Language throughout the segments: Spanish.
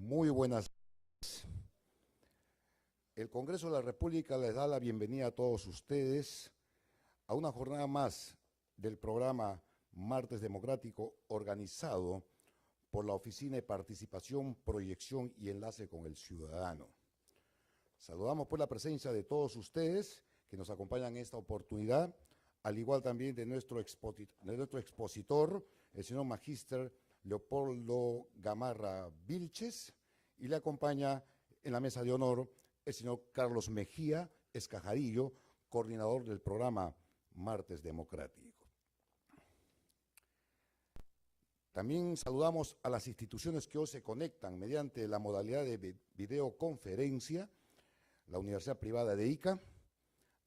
Muy buenas noches. El Congreso de la República les da la bienvenida a todos ustedes a una jornada más del programa Martes Democrático, organizado por la Oficina de Participación, Proyección y Enlace con el Ciudadano. Saludamos por la presencia de todos ustedes que nos acompañan en esta oportunidad, al igual también de nuestro expositor, el señor Magíster Leopoldo Gamarra Vilches, y le acompaña en la mesa de honor el señor Carlos Mejía Escajadillo, coordinador del programa Martes Democrático. También saludamos a las instituciones que hoy se conectan mediante la modalidad de videoconferencia: la Universidad Privada de Ica,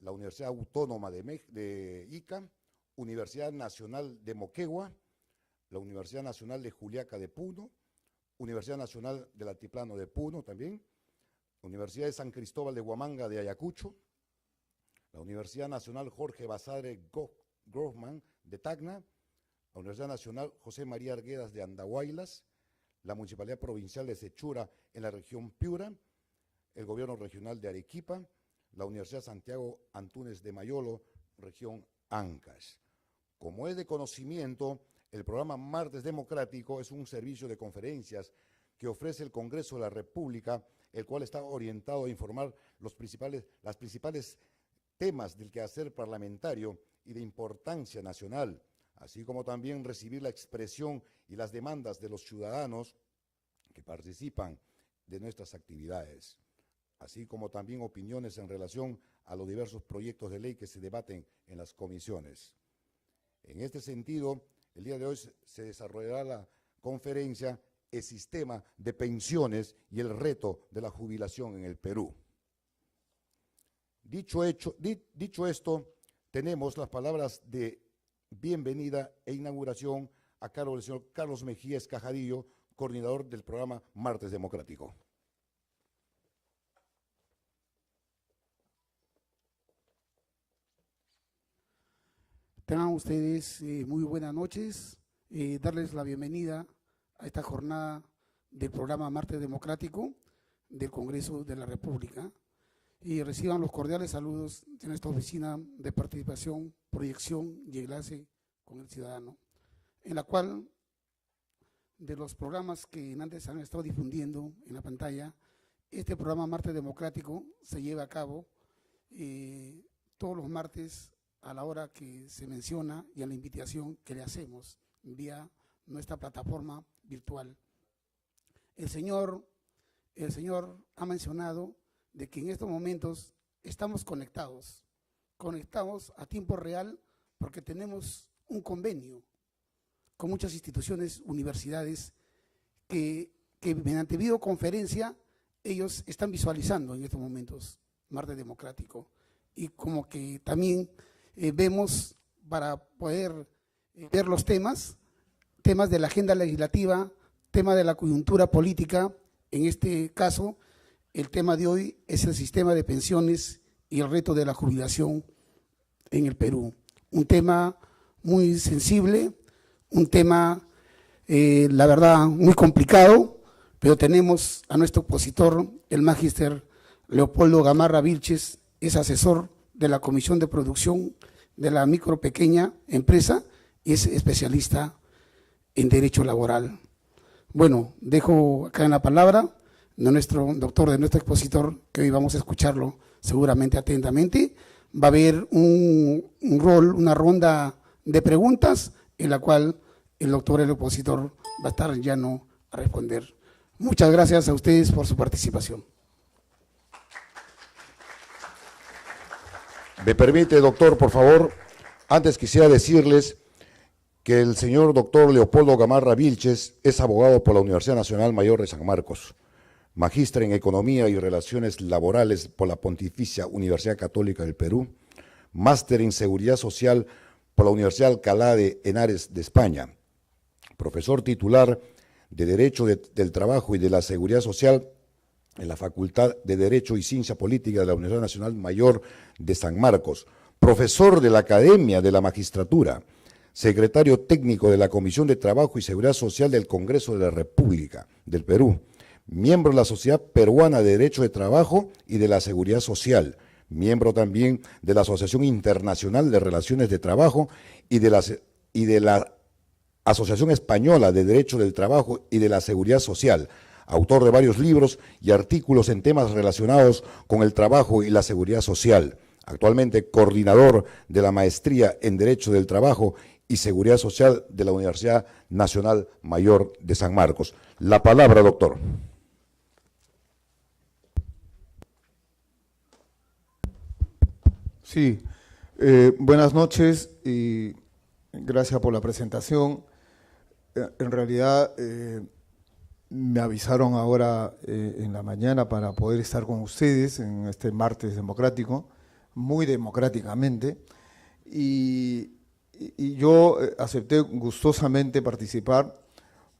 la Universidad Autónoma de Ica, Universidad Nacional de Moquegua, la Universidad Nacional de Juliaca de Puno, Universidad Nacional del Altiplano de Puno también, Universidad de San Cristóbal de Huamanga de Ayacucho, la Universidad Nacional Jorge Basadre Grossman de Tacna, la Universidad Nacional José María Arguedas de Andahuaylas, la Municipalidad Provincial de Sechura en la región Piura, el Gobierno Regional de Arequipa, la Universidad Santiago Antúnez de Mayolo, región Ancash. Como es de conocimiento, el programa Martes Democrático es un servicio de conferencias que ofrece el Congreso de la República, el cual está orientado a informar los principales temas del quehacer parlamentario y de importancia nacional, así como también recibir la expresión y las demandas de los ciudadanos que participan de nuestras actividades, así como también opiniones en relación a los diversos proyectos de ley que se debaten en las comisiones. En este sentido, el día de hoy se desarrollará la conferencia El sistema de pensiones y el reto de la jubilación en el Perú. Dicho esto, tenemos las palabras de bienvenida e inauguración a cargo del señor Carlos Mejía Escajadillo, coordinador del programa Martes Democrático. Tengan ustedes muy buenas noches, darles la bienvenida a esta jornada del programa Martes Democrático del Congreso de la República, y reciban los cordiales saludos de nuestra Oficina de Participación, Proyección y Enlace con el Ciudadano, en la cual, de los programas que antes han estado difundiendo en la pantalla, este programa Martes Democrático se lleva a cabo todos los martes a la hora que se menciona y a la invitación que le hacemos vía nuestra plataforma virtual. El señor ha mencionado de que en estos momentos estamos conectados a tiempo real, porque tenemos un convenio con muchas instituciones, universidades, que mediante videoconferencia ellos están visualizando en estos momentos Martes Democrático, y como que también vemos, para poder ver los temas de la agenda legislativa, tema de la coyuntura política. En este caso, el tema de hoy es el sistema de pensiones y el reto de la jubilación en el Perú. Un tema muy sensible, un tema, la verdad, muy complicado, pero tenemos a nuestro expositor, el Magíster Leopoldo Gamarra Vilches, es asesor de la Comisión de Producción de la Micro Pequeña Empresa y es especialista en Derecho Laboral. Bueno, dejo acá en la palabra de nuestro doctor, de nuestro expositor, que hoy vamos a escucharlo seguramente atentamente. Va a haber una ronda de preguntas en la cual el doctor, el expositor, va a estar llano a responder. Muchas gracias a ustedes por su participación. Me permite, doctor, por favor, antes quisiera decirles que el señor doctor Leopoldo Gamarra Vilches es abogado por la Universidad Nacional Mayor de San Marcos, magíster en Economía y Relaciones Laborales por la Pontificia Universidad Católica del Perú, máster en Seguridad Social por la Universidad Alcalá de Henares de España, profesor titular de Derecho del Trabajo y de la Seguridad Social en la Facultad de Derecho y Ciencia Política de la Universidad Nacional Mayor de San Marcos, profesor de la Academia de la Magistratura, secretario técnico de la Comisión de Trabajo y Seguridad Social del Congreso de la República del Perú, miembro de la Sociedad Peruana de Derecho de Trabajo y de la Seguridad Social, miembro también de la Asociación Internacional de Relaciones de Trabajo y de la Asociación Española de Derecho del Trabajo y de la Seguridad Social, autor de varios libros y artículos en temas relacionados con el trabajo y la seguridad social. Actualmente coordinador de la Maestría en Derecho del Trabajo y Seguridad Social de la Universidad Nacional Mayor de San Marcos. La palabra, doctor. Sí, buenas noches y gracias por la presentación. En realidad me avisaron ahora en la mañana para poder estar con ustedes en este martes democrático, muy democráticamente, y yo acepté gustosamente participar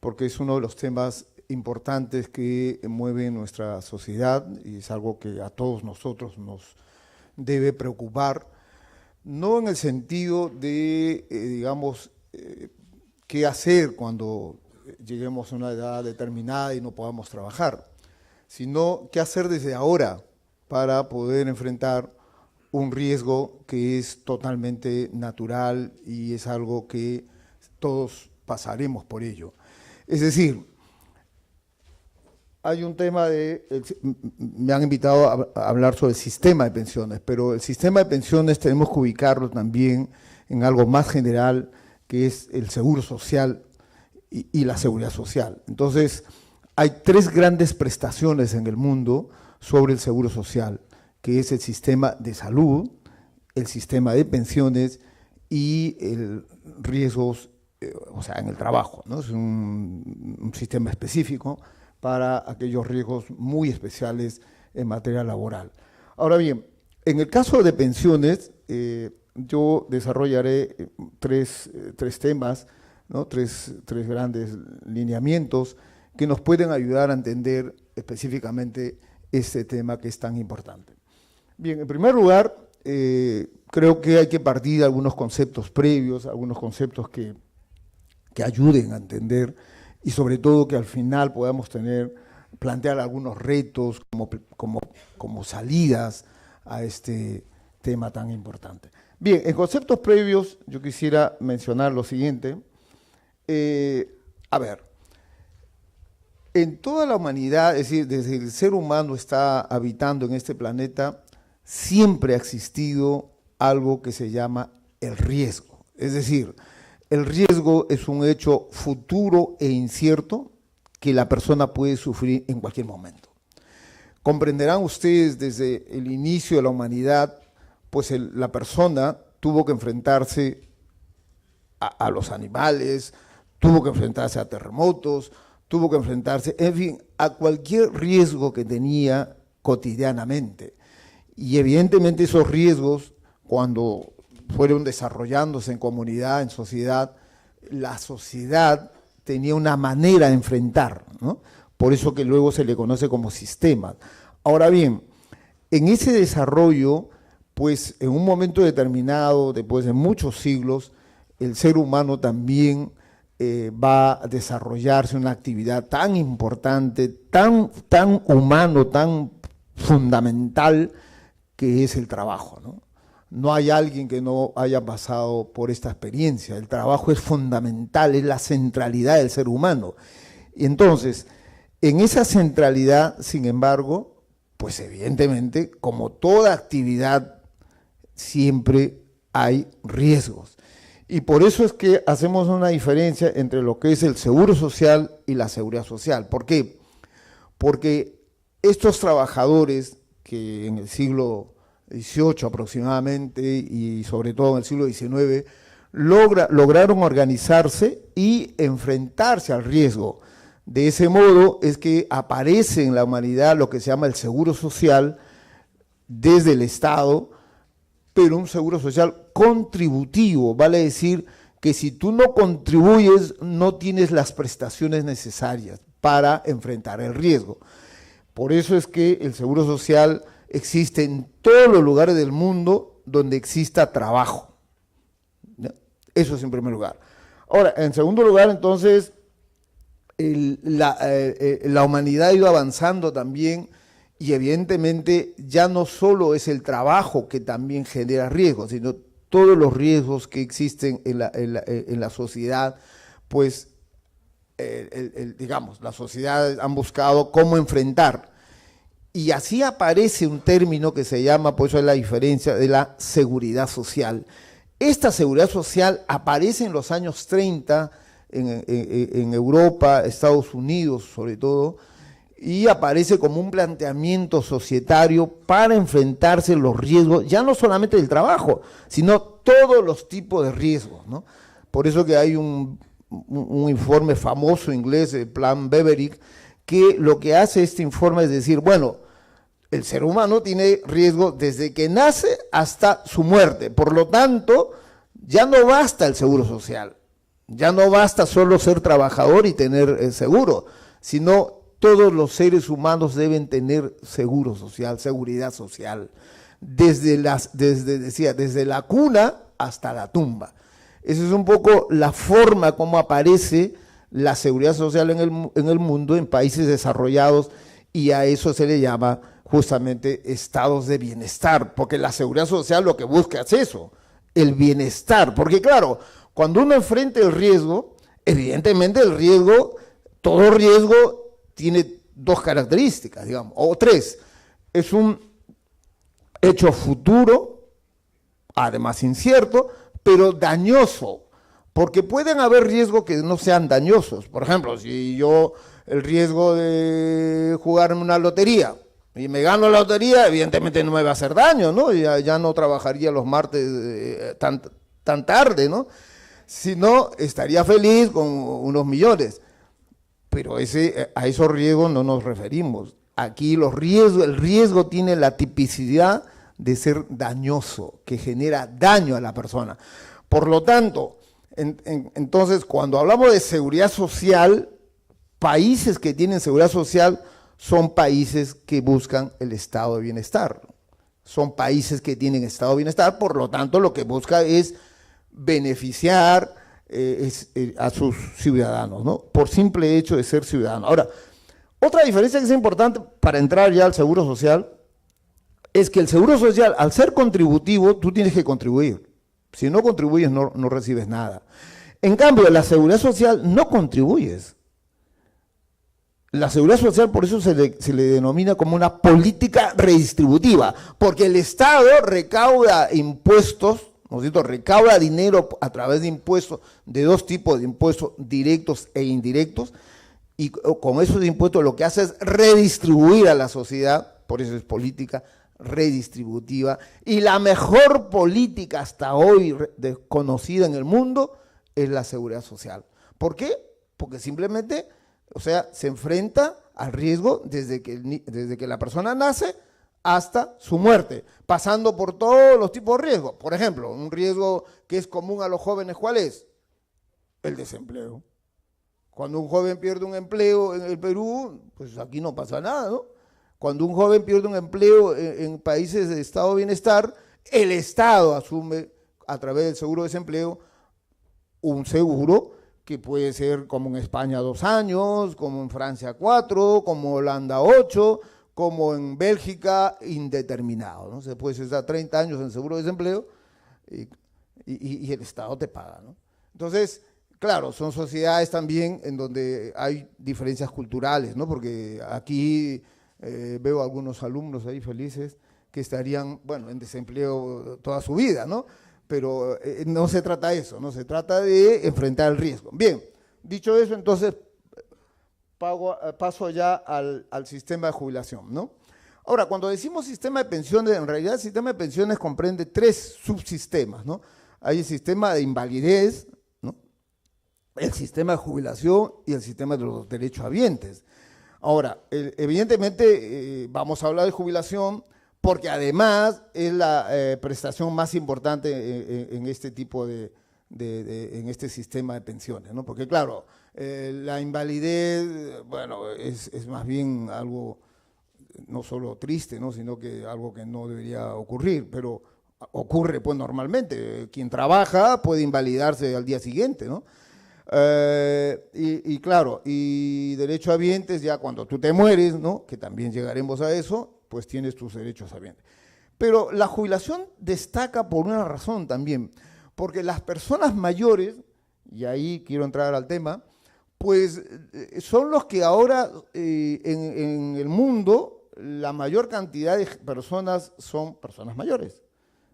porque es uno de los temas importantes que mueven nuestra sociedad y es algo que a todos nosotros nos debe preocupar, no en el sentido de, digamos, qué hacer cuando lleguemos a una edad determinada y no podamos trabajar, sino qué hacer desde ahora para poder enfrentar un riesgo que es totalmente natural y es algo que todos pasaremos por ello. Es decir, hay un tema me han invitado a hablar sobre el sistema de pensiones, pero el sistema de pensiones tenemos que ubicarlo también en algo más general, que es el seguro social y la seguridad social. Entonces, hay tres grandes prestaciones en el mundo sobre el seguro social, que es el sistema de salud, el sistema de pensiones y el riesgos, o sea, en el trabajo, ¿no? Es un sistema específico para aquellos riesgos muy especiales en materia laboral. Ahora bien, en el caso de pensiones, yo desarrollaré tres temas, ¿no? tres grandes lineamientos que nos pueden ayudar a entender específicamente este tema que es tan importante. Bien, en primer lugar, creo que hay que partir de algunos conceptos previos, algunos conceptos que ayuden a entender y sobre todo que al final podamos plantear algunos retos como salidas a este tema tan importante. Bien, en conceptos previos yo quisiera mencionar lo siguiente. A ver, en toda la humanidad, es decir, desde el ser humano está habitando en este planeta, siempre ha existido algo que se llama el riesgo. Es decir, el riesgo es un hecho futuro e incierto que la persona puede sufrir en cualquier momento. Comprenderán ustedes desde el inicio de la humanidad, pues la persona tuvo que enfrentarse a los animales, tuvo que enfrentarse a terremotos, tuvo que enfrentarse, en fin, a cualquier riesgo que tenía cotidianamente. Y evidentemente esos riesgos, cuando fueron desarrollándose en comunidad, en sociedad, la sociedad tenía una manera de enfrentar, ¿no? Por eso que luego se le conoce como sistema. Ahora bien, en ese desarrollo, pues en un momento determinado, después de muchos siglos, el ser humano también va a desarrollarse una actividad tan importante, tan humano, tan fundamental, que es el trabajo, ¿no? No hay alguien que no haya pasado por esta experiencia. El trabajo es fundamental, es la centralidad del ser humano. Y entonces, en esa centralidad, sin embargo, pues evidentemente, como toda actividad, siempre hay riesgos. Y por eso es que hacemos una diferencia entre lo que es el seguro social y la seguridad social. ¿Por qué? Porque estos trabajadores que en el siglo XVIII aproximadamente y sobre todo en el siglo XIX lograron organizarse y enfrentarse al riesgo. De ese modo es que aparece en la humanidad lo que se llama el seguro social desde el Estado, pero un seguro social contributivo, vale decir que si tú no contribuyes no tienes las prestaciones necesarias para enfrentar el riesgo. Por eso es que el seguro social existe en todos los lugares del mundo donde exista trabajo. ¿Ya? Eso es en primer lugar. Ahora, en segundo lugar, entonces, la humanidad ha ido avanzando también y evidentemente ya no solo es el trabajo que también genera riesgos, sino todos los riesgos que existen en la sociedad, pues digamos, la sociedad han buscado cómo enfrentar. Y así aparece un término que se llama, por eso es la diferencia, de la seguridad social. Esta seguridad social aparece en los años 30 en Europa, Estados Unidos sobre todo, y aparece como un planteamiento societario para enfrentarse a los riesgos, ya no solamente del trabajo, sino todos los tipos de riesgos, ¿no? Por eso que hay un informe famoso inglés, el Plan Beveridge, que lo que hace este informe es decir, bueno, el ser humano tiene riesgo desde que nace hasta su muerte, por lo tanto, ya no basta el seguro social, ya no basta solo ser trabajador y tener seguro, sino todos los seres humanos deben tener seguro social, seguridad social, desde la cuna hasta la tumba. Esa es un poco la forma como aparece la seguridad social en el mundo, en países desarrollados, y a eso se le llama justamente estados de bienestar, porque la seguridad social lo que busca es eso, el bienestar, porque claro, cuando uno enfrenta el riesgo, evidentemente el riesgo, todo riesgo tiene dos características, digamos, o tres. Es un hecho futuro, además incierto, pero dañoso, porque pueden haber riesgos que no sean dañosos. Por ejemplo, si yo el riesgo de jugarme una lotería y me gano la lotería, evidentemente no me va a hacer daño, ¿no? Ya no trabajaría los martes tan tarde, ¿no? Sino estaría feliz con unos millones. Pero a esos riesgos no nos referimos. Aquí el riesgo tiene la tipicidad de ser dañoso, que genera daño a la persona. Por lo tanto, entonces, cuando hablamos de seguridad social, países que tienen seguridad social son países que buscan el estado de bienestar. Son países que tienen estado de bienestar, por lo tanto, lo que busca es beneficiar a sus ciudadanos, ¿no? Por simple hecho de ser ciudadano. Ahora, otra diferencia que es importante para entrar ya al seguro social es que el seguro social, al ser contributivo, tú tienes que contribuir. Si no contribuyes, no recibes nada. En cambio, la seguridad social no contribuyes. La seguridad social, por eso se le denomina como una política redistributiva, porque el Estado recauda impuestos, ¿no es cierto?, recauda dinero a través de impuestos, de dos tipos de impuestos, directos e indirectos, y con esos impuestos lo que hace es redistribuir a la sociedad, por eso es política redistributiva, y la mejor política hasta hoy conocida en el mundo es la seguridad social. ¿Por qué? Porque simplemente, o sea, se enfrenta al riesgo desde que la persona nace hasta su muerte, pasando por todos los tipos de riesgos. Por ejemplo, un riesgo que es común a los jóvenes, ¿cuál es? El desempleo. Cuando un joven pierde un empleo en el Perú, pues aquí no pasa nada, ¿no? Cuando un joven pierde un empleo en países de estado de bienestar, el Estado asume a través del seguro de desempleo un seguro que puede ser como en España 2 años, como en Francia 4, como Holanda 8, como en Bélgica indeterminado, ¿no? Se puede estar 30 años en seguro de desempleo y el Estado te paga, ¿no? Entonces, claro, son sociedades también en donde hay diferencias culturales, ¿no? Porque aquí veo algunos alumnos ahí felices que estarían, bueno, en desempleo toda su vida, ¿no? Pero no se trata de eso, no se trata de enfrentar el riesgo. Bien, dicho eso, entonces paso ya al sistema de jubilación, ¿no? Ahora, cuando decimos sistema de pensiones, en realidad el sistema de pensiones comprende 3 subsistemas, ¿no? Hay el sistema de invalidez, ¿no?, el sistema de jubilación y el sistema de los derechohabientes. Ahora, evidentemente vamos a hablar de jubilación porque además es la prestación más importante en este tipo en este sistema de pensiones, ¿no? Porque claro, la invalidez, bueno, es más bien algo no solo triste, ¿no?, sino que algo que no debería ocurrir, pero ocurre pues normalmente. Quien trabaja puede invalidarse al día siguiente, ¿no? Y claro, y derechohabientes, ya cuando tú te mueres, ¿no? Que también llegaremos a eso, pues tienes tus derechos habientes. Pero la jubilación destaca por una razón también, porque las personas mayores, y ahí quiero entrar al tema, pues son los que ahora en el mundo la mayor cantidad de personas son personas mayores.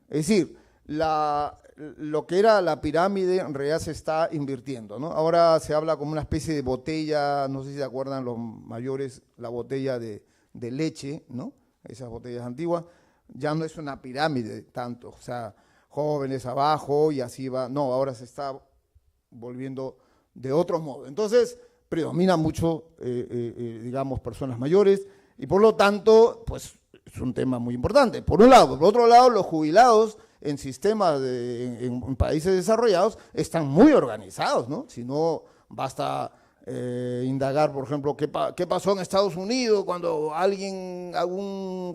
Es decir, lo que era la pirámide en realidad se está invirtiendo, ¿no? Ahora se habla como una especie de botella, no sé si se acuerdan los mayores, la botella de leche, ¿no? Esas botellas antiguas, ya no es una pirámide tanto, o sea, jóvenes abajo y así va, no, ahora se está volviendo de otro modo. Entonces, predomina mucho, digamos, personas mayores y por lo tanto, pues es un tema muy importante. Por un lado, por otro lado, los jubilados en sistemas, en países desarrollados, están muy organizados, ¿no? Si no, basta indagar, por ejemplo, qué pasó en Estados Unidos cuando algún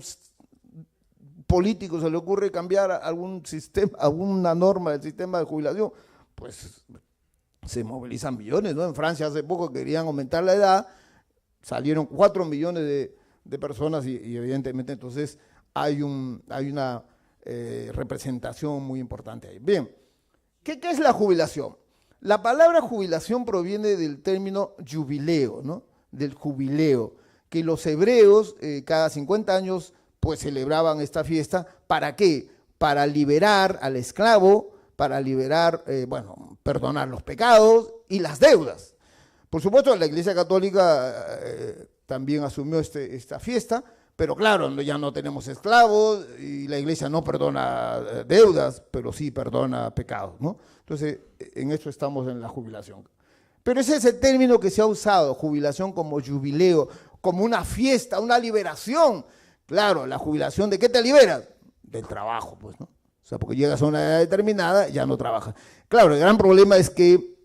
político se le ocurre cambiar algún sistema, alguna norma del sistema de jubilación, pues se movilizan millones, ¿no? En Francia hace poco querían aumentar la edad, salieron 4 millones de personas y evidentemente entonces hay una representación muy importante ahí. Bien, ¿qué es la jubilación? La palabra jubilación proviene del término jubileo, ¿no? Del jubileo, que los hebreos cada 50 años pues celebraban esta fiesta. ¿Para qué? Para liberar al esclavo, para liberar, perdonar los pecados y las deudas. Por supuesto, la Iglesia Católica también asumió esta fiesta, pero claro, ya no tenemos esclavos y la Iglesia no perdona deudas, pero sí perdona pecados, ¿no? Entonces, en esto estamos en la jubilación. Pero ese es el término que se ha usado, jubilación como jubileo, como una fiesta, una liberación. Claro, la jubilación, ¿de qué te liberas? Del trabajo, pues, ¿no? O sea, porque llegas a una edad determinada, ya no trabajas. Claro, el gran problema es que,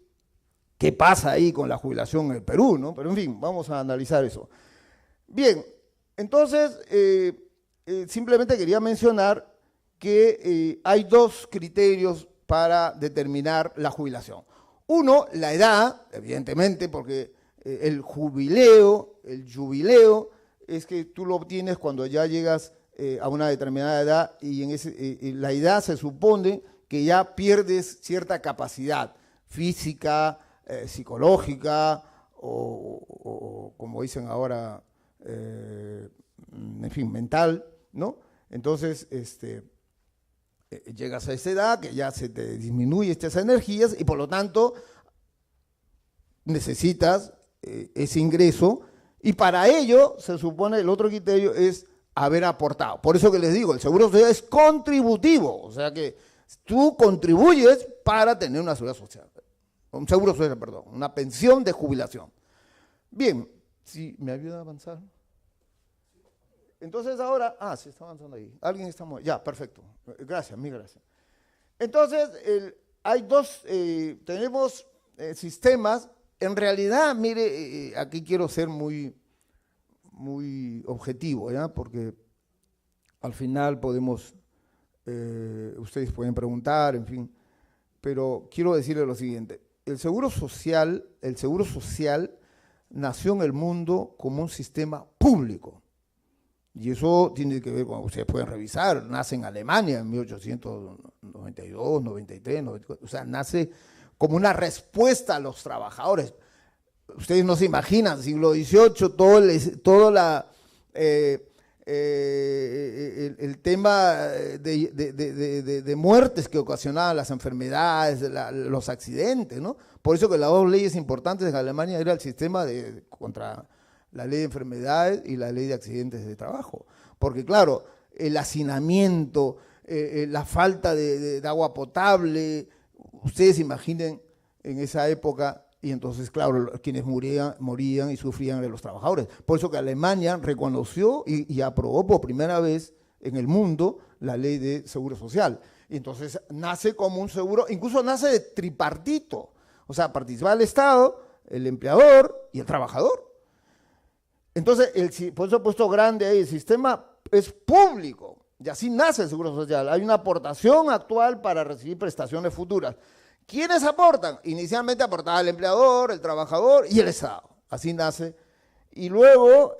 ¿qué pasa ahí con la jubilación en el Perú, ¿no? Pero en fin, vamos a analizar eso. Bien, entonces, simplemente quería mencionar que hay dos criterios para determinar la jubilación. Uno, la edad, evidentemente, porque el jubileo, es que tú lo obtienes cuando ya llegas a una determinada edad y en la edad se supone que ya pierdes cierta capacidad física, psicológica o como dicen ahora, en fin, mental, ¿no? Entonces, llegas a esa edad que ya se te disminuye estas energías y por lo tanto necesitas ese ingreso y para ello se supone el otro criterio es haber aportado. Por eso que les digo, el seguro social es contributivo, o sea que tú contribuyes para tener una seguridad social, un seguro social, perdón, una pensión de jubilación. Bien, si me ayuda a avanzar. Entonces ahora, se está avanzando ahí. Alguien está muy, ya, perfecto. Gracias, mil gracias. Entonces, hay dos, tenemos sistemas. En realidad, mire, aquí quiero ser muy objetivo, ¿ya? Porque al final podemos, ustedes pueden preguntar, en fin, pero quiero decirle lo siguiente. El seguro social nació en el mundo como un sistema público. Y eso tiene que ver con, ustedes pueden revisar, nace en Alemania en 1892, 93, 94, o sea, nace como una respuesta a los trabajadores. Ustedes no se imaginan, siglo XVIII, el tema de muertes que ocasionaban las enfermedades, los accidentes, ¿no? Por eso que las dos leyes importantes en Alemania era el sistema contra la ley de enfermedades y la ley de accidentes de trabajo. Porque claro, el hacinamiento, la falta de agua potable, ustedes imaginen en esa época, y entonces claro, quienes morían y sufrían de los trabajadores. Por eso que Alemania reconoció y aprobó por primera vez en el mundo la ley de seguro social. Y entonces nace como un seguro, incluso nace de tripartito, o sea, participa el Estado, el empleador y el trabajador. Entonces, por eso he puesto grande ahí, el sistema es público y así nace el Seguro Social. Hay una aportación actual para recibir prestaciones futuras. ¿Quiénes aportan? Inicialmente aportaba el empleador, el trabajador y el Estado. Así nace. Y luego,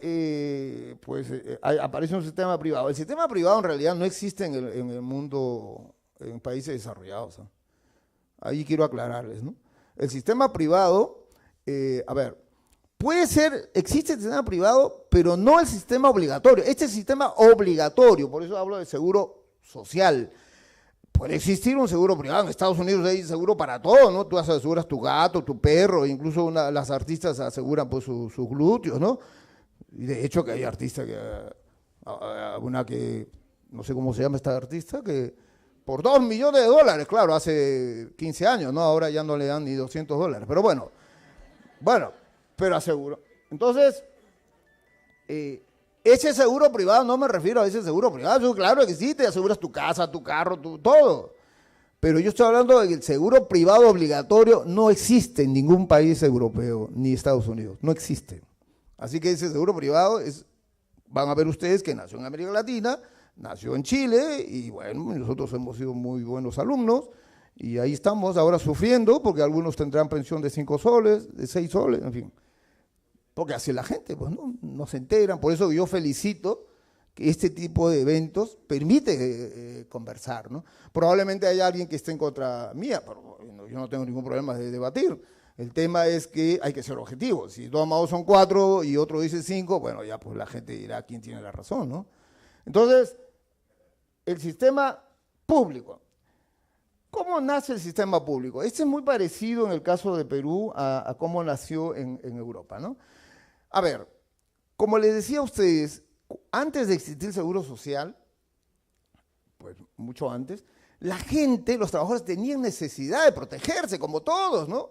aparece un sistema privado. El sistema privado en realidad no existe en el mundo, en países desarrollados, ¿no? Ahí quiero aclararles, ¿no? El sistema privado, puede ser, existe el sistema privado, pero no el sistema obligatorio. Este es el sistema obligatorio, por eso hablo de seguro social. Puede existir un seguro privado. En Estados Unidos hay seguro para todo, ¿no? Tú aseguras tu gato, tu perro, incluso las artistas aseguran pues sus glúteos, ¿no? Y de hecho que hay artistas una que, no sé cómo se llama esta artista, que por $2 millones, claro, hace 15 años, ¿no? Ahora ya no le dan ni $200, pero bueno, pero aseguro. Entonces, ese seguro privado, no me refiero a ese seguro privado, eso claro que existe, aseguras tu casa, tu carro, todo. Pero yo estoy hablando de que el seguro privado obligatorio no existe en ningún país europeo, ni Estados Unidos, no existe. Así que ese seguro privado van a ver ustedes que nació en América Latina, nació en Chile, y bueno, nosotros hemos sido muy buenos alumnos, y ahí estamos ahora sufriendo, porque algunos tendrán pensión de 5 soles, de 6 soles, en fin. Porque así la gente, pues no se enteran. Por eso yo felicito que este tipo de eventos permite conversar, ¿no? Probablemente haya alguien que esté en contra mía, pero yo no tengo ningún problema de debatir. El tema es que hay que ser objetivos. Si 2 más 2 son 4 y otro dice 5, bueno, ya pues la gente dirá quién tiene la razón, ¿no? Entonces, el sistema público. ¿Cómo nace el sistema público? Este es muy parecido en el caso de Perú a cómo nació en Europa, ¿no? A ver, como les decía a ustedes, antes de existir el Seguro Social, pues mucho antes, la gente, los trabajadores tenían necesidad de protegerse, como todos, ¿no?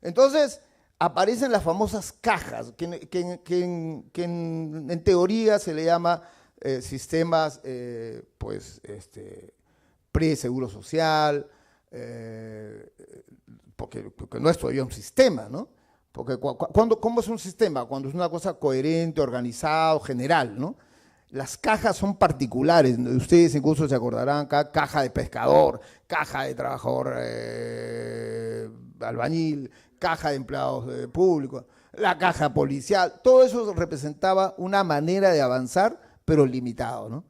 Entonces, aparecen las famosas cajas, que en teoría se le llama sistemas, pre-seguro social, porque no es todavía un sistema, ¿no? Porque ¿cómo es un sistema? Cuando es una cosa coherente, organizado, general, ¿no? Las cajas son particulares, ustedes incluso se acordarán acá, caja de pescador, caja de trabajador albañil, caja de empleados públicos, la caja policial, todo eso representaba una manera de avanzar, pero limitado, ¿no?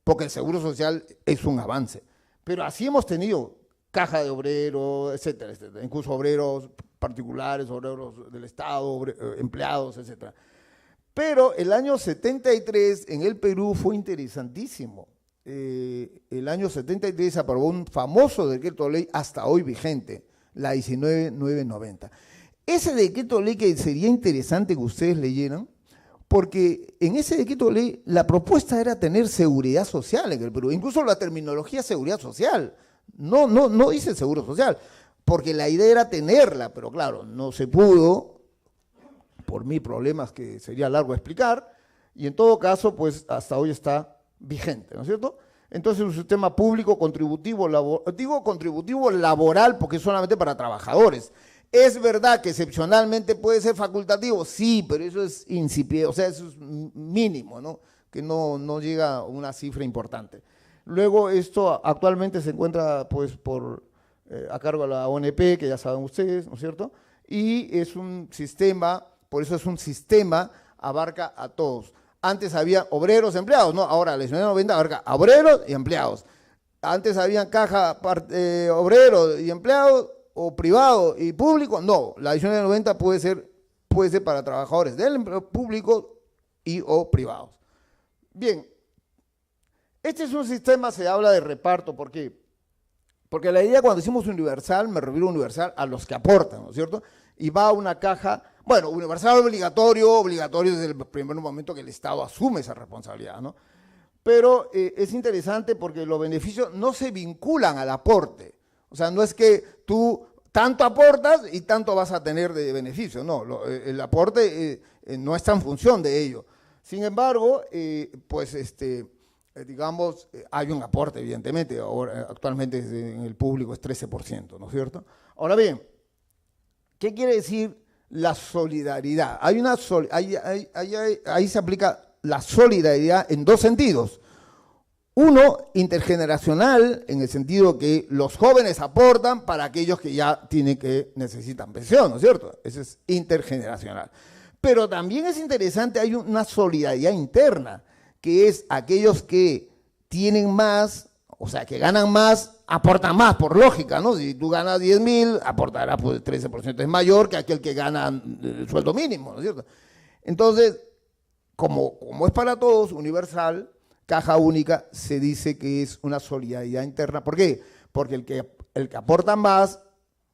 Porque el seguro social es un avance. Pero así hemos tenido caja de obreros, etcétera, etcétera, incluso obreros particulares, obreros del Estado, empleados, etcétera. Pero el año 73 en el Perú fue interesantísimo. El año 73 se aprobó un famoso decreto ley hasta hoy vigente, la 19990. Ese decreto ley que sería interesante que ustedes leyeran, porque en ese decreto ley la propuesta era tener seguridad social en el Perú, incluso la terminología seguridad social, no dice seguro social, porque la idea era tenerla, pero claro, no se pudo, por mis problemas que sería largo explicar, y en todo caso, pues hasta hoy está vigente, ¿no es cierto? Entonces un sistema público contributivo, digo contributivo laboral porque es solamente para trabajadores. Es verdad que excepcionalmente puede ser facultativo, sí, pero eso es incipiente, o sea, eso es mínimo, ¿no? Que no llega a una cifra importante. Luego esto actualmente se encuentra pues a cargo de la ONP, que ya saben ustedes, ¿no es cierto? Y es un sistema, por eso es un sistema, abarca a todos. Antes había obreros, empleados, ¿no? Ahora la 1990 abarca a obreros y empleados. Antes había caja obreros y empleados, o privado y público, no. La 1990 puede ser para trabajadores del empleo público y o privados. Bien, este es un sistema, se habla de reparto, ¿por qué? Porque la idea cuando decimos universal, me refiero universal a los que aportan, ¿no es cierto? Y va a una caja, bueno, universal obligatorio desde el primer momento que el Estado asume esa responsabilidad, ¿no? Pero es interesante porque los beneficios no se vinculan al aporte. O sea, no es que tú tanto aportas y tanto vas a tener de beneficio, no, el aporte no está en función de ello. Sin embargo, digamos, hay un aporte, evidentemente, ahora, actualmente en el público es 13%, ¿no es cierto? Ahora bien, ¿qué quiere decir la solidaridad? Ahí se aplica la solidaridad en dos sentidos. Uno, intergeneracional, en el sentido que los jóvenes aportan para aquellos que ya necesitan pensión, ¿no es cierto? Ese es intergeneracional. Pero también es interesante, hay una solidaridad interna, que es aquellos que tienen más, o sea, que ganan más, aportan más, por lógica, ¿no? Si tú ganas 10.000, aportarás pues 13% es mayor que aquel que gana el sueldo mínimo, ¿no es cierto? Entonces, como es para todos, universal, caja única, se dice que es una solidaridad interna. ¿Por qué? Porque el que aporta más,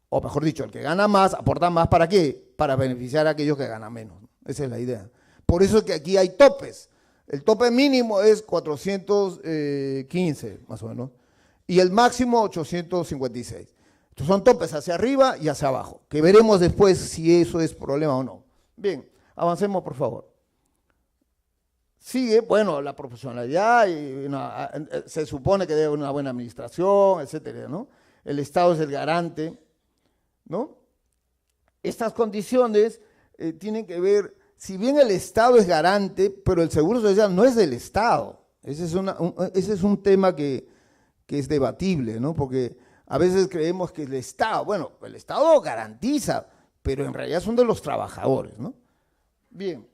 o mejor dicho, el que gana más, aporta más, ¿para qué? Para beneficiar a aquellos que ganan menos. Esa es la idea. Por eso es que aquí hay topes. El tope mínimo es 415, más o menos, y el máximo 856. Estos son topes hacia arriba y hacia abajo, que veremos después si eso es problema o no. Bien, avancemos, por favor. Sigue, bueno, la profesionalidad, se supone que debe haber una buena administración, etcétera, ¿no? El Estado es el garante, ¿no? Estas condiciones tienen que ver, si bien el Estado es garante, pero el Seguro Social no es del Estado. Ese es un tema que es debatible, ¿no? Porque a veces creemos que el Estado garantiza, pero en realidad son de los trabajadores, ¿no? Bien.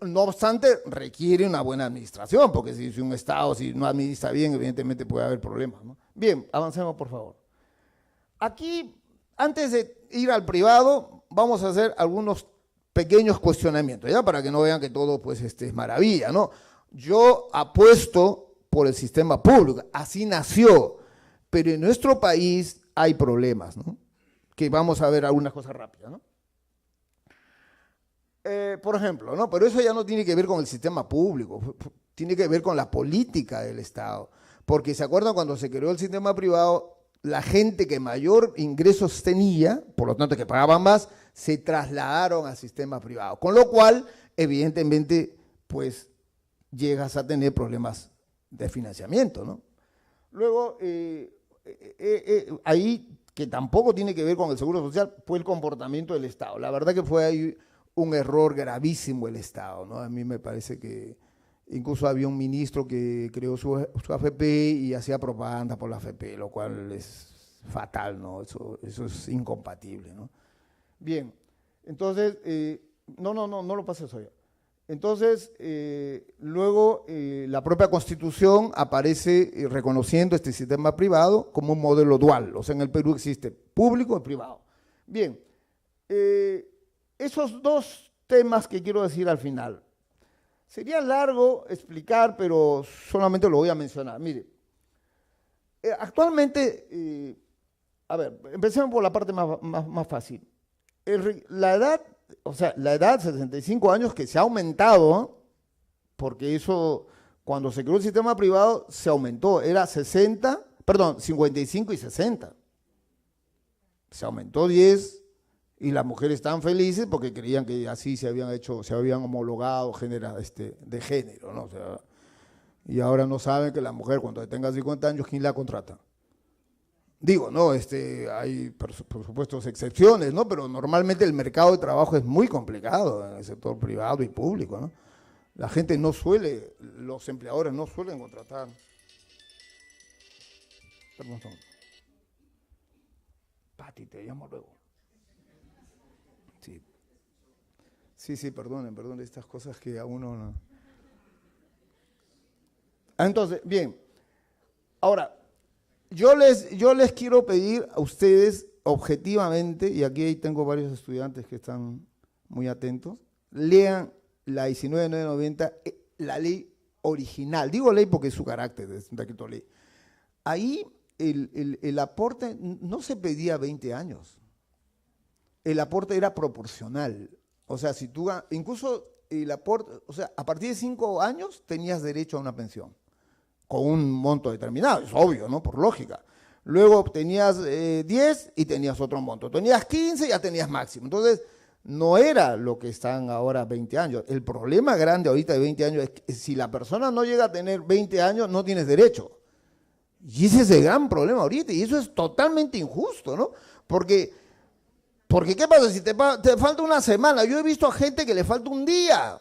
No obstante, requiere una buena administración, porque si un Estado si no administra bien, evidentemente puede haber problemas, ¿no? Bien, avancemos, por favor. Aquí, antes de ir al privado, vamos a hacer algunos pequeños cuestionamientos, ¿ya? Para que no vean que todo pues, es maravilla, ¿no? Yo apuesto por el sistema público, así nació, pero en nuestro país hay problemas, ¿no? Que vamos a ver algunas cosas rápidas, ¿no? Por ejemplo, ¿no? Pero eso ya no tiene que ver con el sistema público, tiene que ver con la política del Estado. Porque ¿se acuerdan cuando se creó el sistema privado? La gente que mayor ingresos tenía, por lo tanto que pagaban más, se trasladaron al sistema privado. Con lo cual, evidentemente, pues llegas a tener problemas de financiamiento, ¿no? Luego, ahí, que tampoco tiene que ver con el Seguro Social, fue el comportamiento del Estado. La verdad que fue ahí un error gravísimo el Estado, ¿no? A mí me parece que incluso había un ministro que creó su AFP y hacía propaganda por la AFP, lo cual es fatal, ¿no? Eso es incompatible, ¿no? Bien, entonces, no lo pases hoy. Entonces, luego la propia Constitución aparece reconociendo este sistema privado como un modelo dual, o sea, en el Perú existe público y privado. Bien, esos dos temas que quiero decir al final. Sería largo explicar, pero solamente lo voy a mencionar. Mire, actualmente, a ver, empecemos por la parte más fácil. La edad, o sea, la edad, 65 años, que se ha aumentado, ¿eh? Porque eso, cuando se creó el sistema privado, se aumentó, era 55 y 60. Se aumentó 10. Y las mujeres estaban felices porque creían que así se habían homologado de género, ¿no? O sea, y ahora no saben que la mujer cuando tenga 50 años, ¿quién la contrata? Digo, no, hay por supuesto excepciones, ¿no? Pero normalmente el mercado de trabajo es muy complicado en el sector privado y público, ¿no? La gente los empleadores no suelen contratar. Perdón. Pati, te llamo luego. Sí, perdonen, estas cosas que a uno no. Entonces, bien, ahora, yo les quiero pedir a ustedes objetivamente, y aquí tengo varios estudiantes que están muy atentos, lean la 19.990, la ley original. Digo ley porque es su carácter, es un decreto ley. Ahí el aporte no se pedía 20 años. El aporte era proporcional. O sea, si tú, incluso el aporte, o sea, a partir de 5 años tenías derecho a una pensión, con un monto determinado, es obvio, ¿no? Por lógica. Luego tenías 10 y tenías otro monto. Tenías 15 y ya tenías máximo. Entonces, no era lo que están ahora 20 años. El problema grande ahorita de 20 años es que si la persona no llega a tener 20 años, no tienes derecho. Y ese es el gran problema ahorita, y eso es totalmente injusto, ¿no? Porque ¿qué pasa? Si te falta una semana, yo he visto a gente que le falta un día.